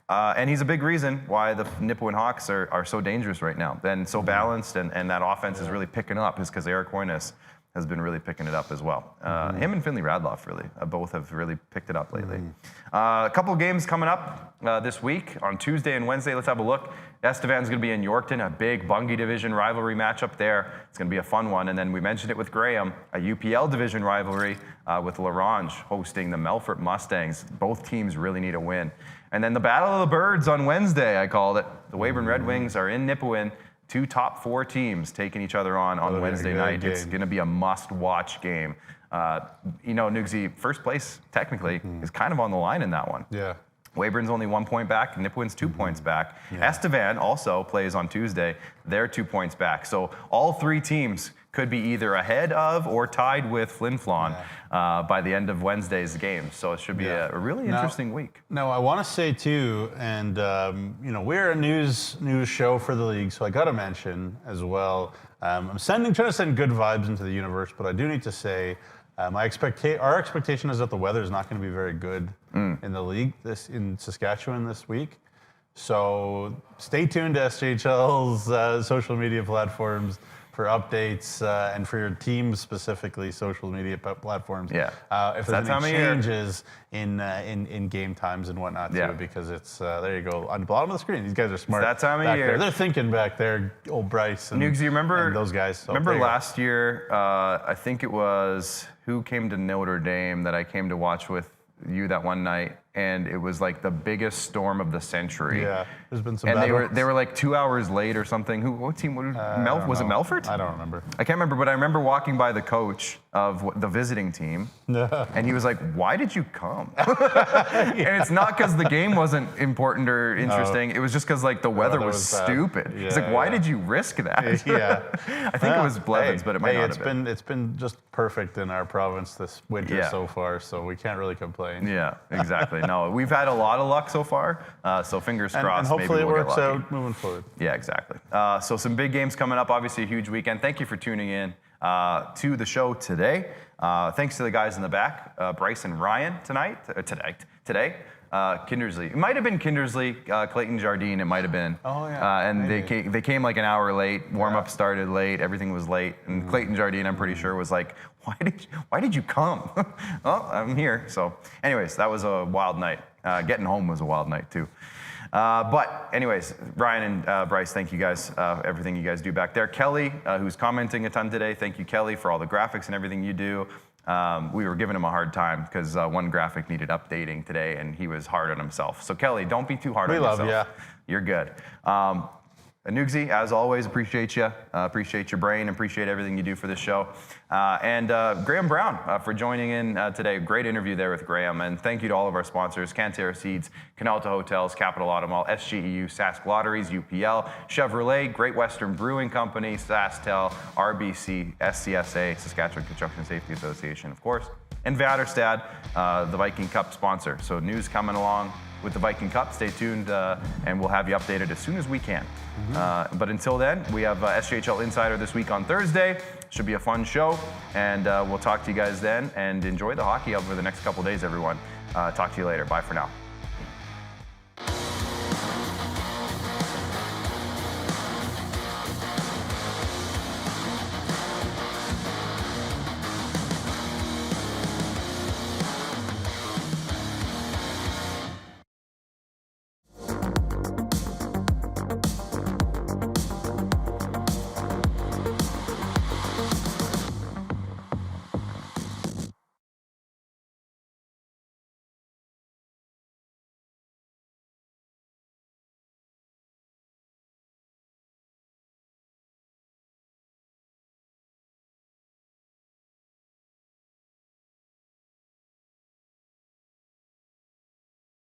And he's a big reason why the Nipawin Hawks are so dangerous right now and so balanced, and that offense is really picking up, is because Eric Hoynes has been really picking it up as well. Him and Finley Radloff really both have really picked it up lately. A couple of games coming up this week on Tuesday and Wednesday. Let's have a look. Estevan's going to be in Yorkton, a big Bungie Division rivalry matchup there. It's going to be a fun one. And then we mentioned it with Graham, a UPL Division rivalry with Ronge hosting the Melfort Mustangs. Both teams really need a win. And then the Battle of the Birds on Wednesday, I called it. The Weyburn Red Wings are in Nipawin. 2 top 4 teams taking each other on Wednesday night. It's going to be a must-watch game. Nugsy, first place, technically, is kind of on the line in that one. Yeah. Weyburn's only 1 point back. Nipawin's 2 points back. Yeah. Estevan also plays on Tuesday. They're 2 points back. So all 3 teams could be either ahead of or tied with Flin Flon by the end of Wednesday's game. So it should be a really interesting week. No, I want to say too, and we're a news show for the league, so I got to mention as well. I'm trying to send good vibes into the universe, but I do need to say our expectation is that the weather is not going to be very good in the league in Saskatchewan this week. So stay tuned to SJHL's social media platforms for updates and for your team specifically social media platforms. Yeah. If there's any changes in game times and whatnot too, because it's there you go on the bottom of the screen. These guys are smart. It's that time of year. There. They're thinking back there. Old Bryce and, Nugs, you remember and those guys. So remember last year? I think it was who came to Notre Dame that I came to watch with you that one night, and it was like the biggest storm of the century. Yeah, there's been some. And bad they were like 2 hours late or something. What team? Was it Melfort? I don't remember. I can't remember, but I remember walking by the coach of the visiting team, and he was like, "Why did you come?" And it's not because the game wasn't important or interesting. It was just because like the weather was stupid. He's like, "Why did you risk that?" Yeah, I think it was Blevins, but it might not have been. It's been just perfect in our province this winter so far, so we can't really complain. Yeah, exactly. No, we've had a lot of luck so far, so fingers crossed. And hopefully maybe we'll it works out moving forward. Yeah, exactly. So some big games coming up. Obviously, a huge weekend. Thank you for tuning in to the show today. Thanks to the guys in the back, Bryce and Ryan today. Kindersley. It might have been Kindersley, Clayton Jardine. It might have been. Oh yeah. And they came like an hour late. Warm up started late. Everything was late. And Clayton Jardine, I'm pretty sure, was like, "Why did you come?" Well, I'm here. So, anyways, that was a wild night. Getting home was a wild night too. But anyways, Ryan and Bryce, thank you guys, everything you guys do back there. Kelly, who's commenting a ton today, thank you, Kelly, for all the graphics and everything you do. We were giving him a hard time because one graphic needed updating today, and he was hard on himself. So Kelly, don't be too hard on yourself. We love you. You're good. Nugsy, as always, appreciate you. Appreciate your brain. Appreciate everything you do for this show. And Graham Brown for joining in today. Great interview there with Graham. And thank you to all of our sponsors, Cantera Seeds, Canalta Hotels, Capital Automall, SGEU, Sask Lotteries, UPL, Chevrolet, Great Western Brewing Company, SaskTel, RBC, SCSA, Saskatchewan Construction Safety Association, of course, and Vaderstad, the Viking Cup sponsor. So news coming along with the Viking Cup. Stay tuned, and we'll have you updated as soon as we can. But until then, we have SJHL Insider this week on Thursday. Should be a fun show, and we'll talk to you guys then, and enjoy the hockey over the next couple days, everyone. Talk to you later. Bye for now.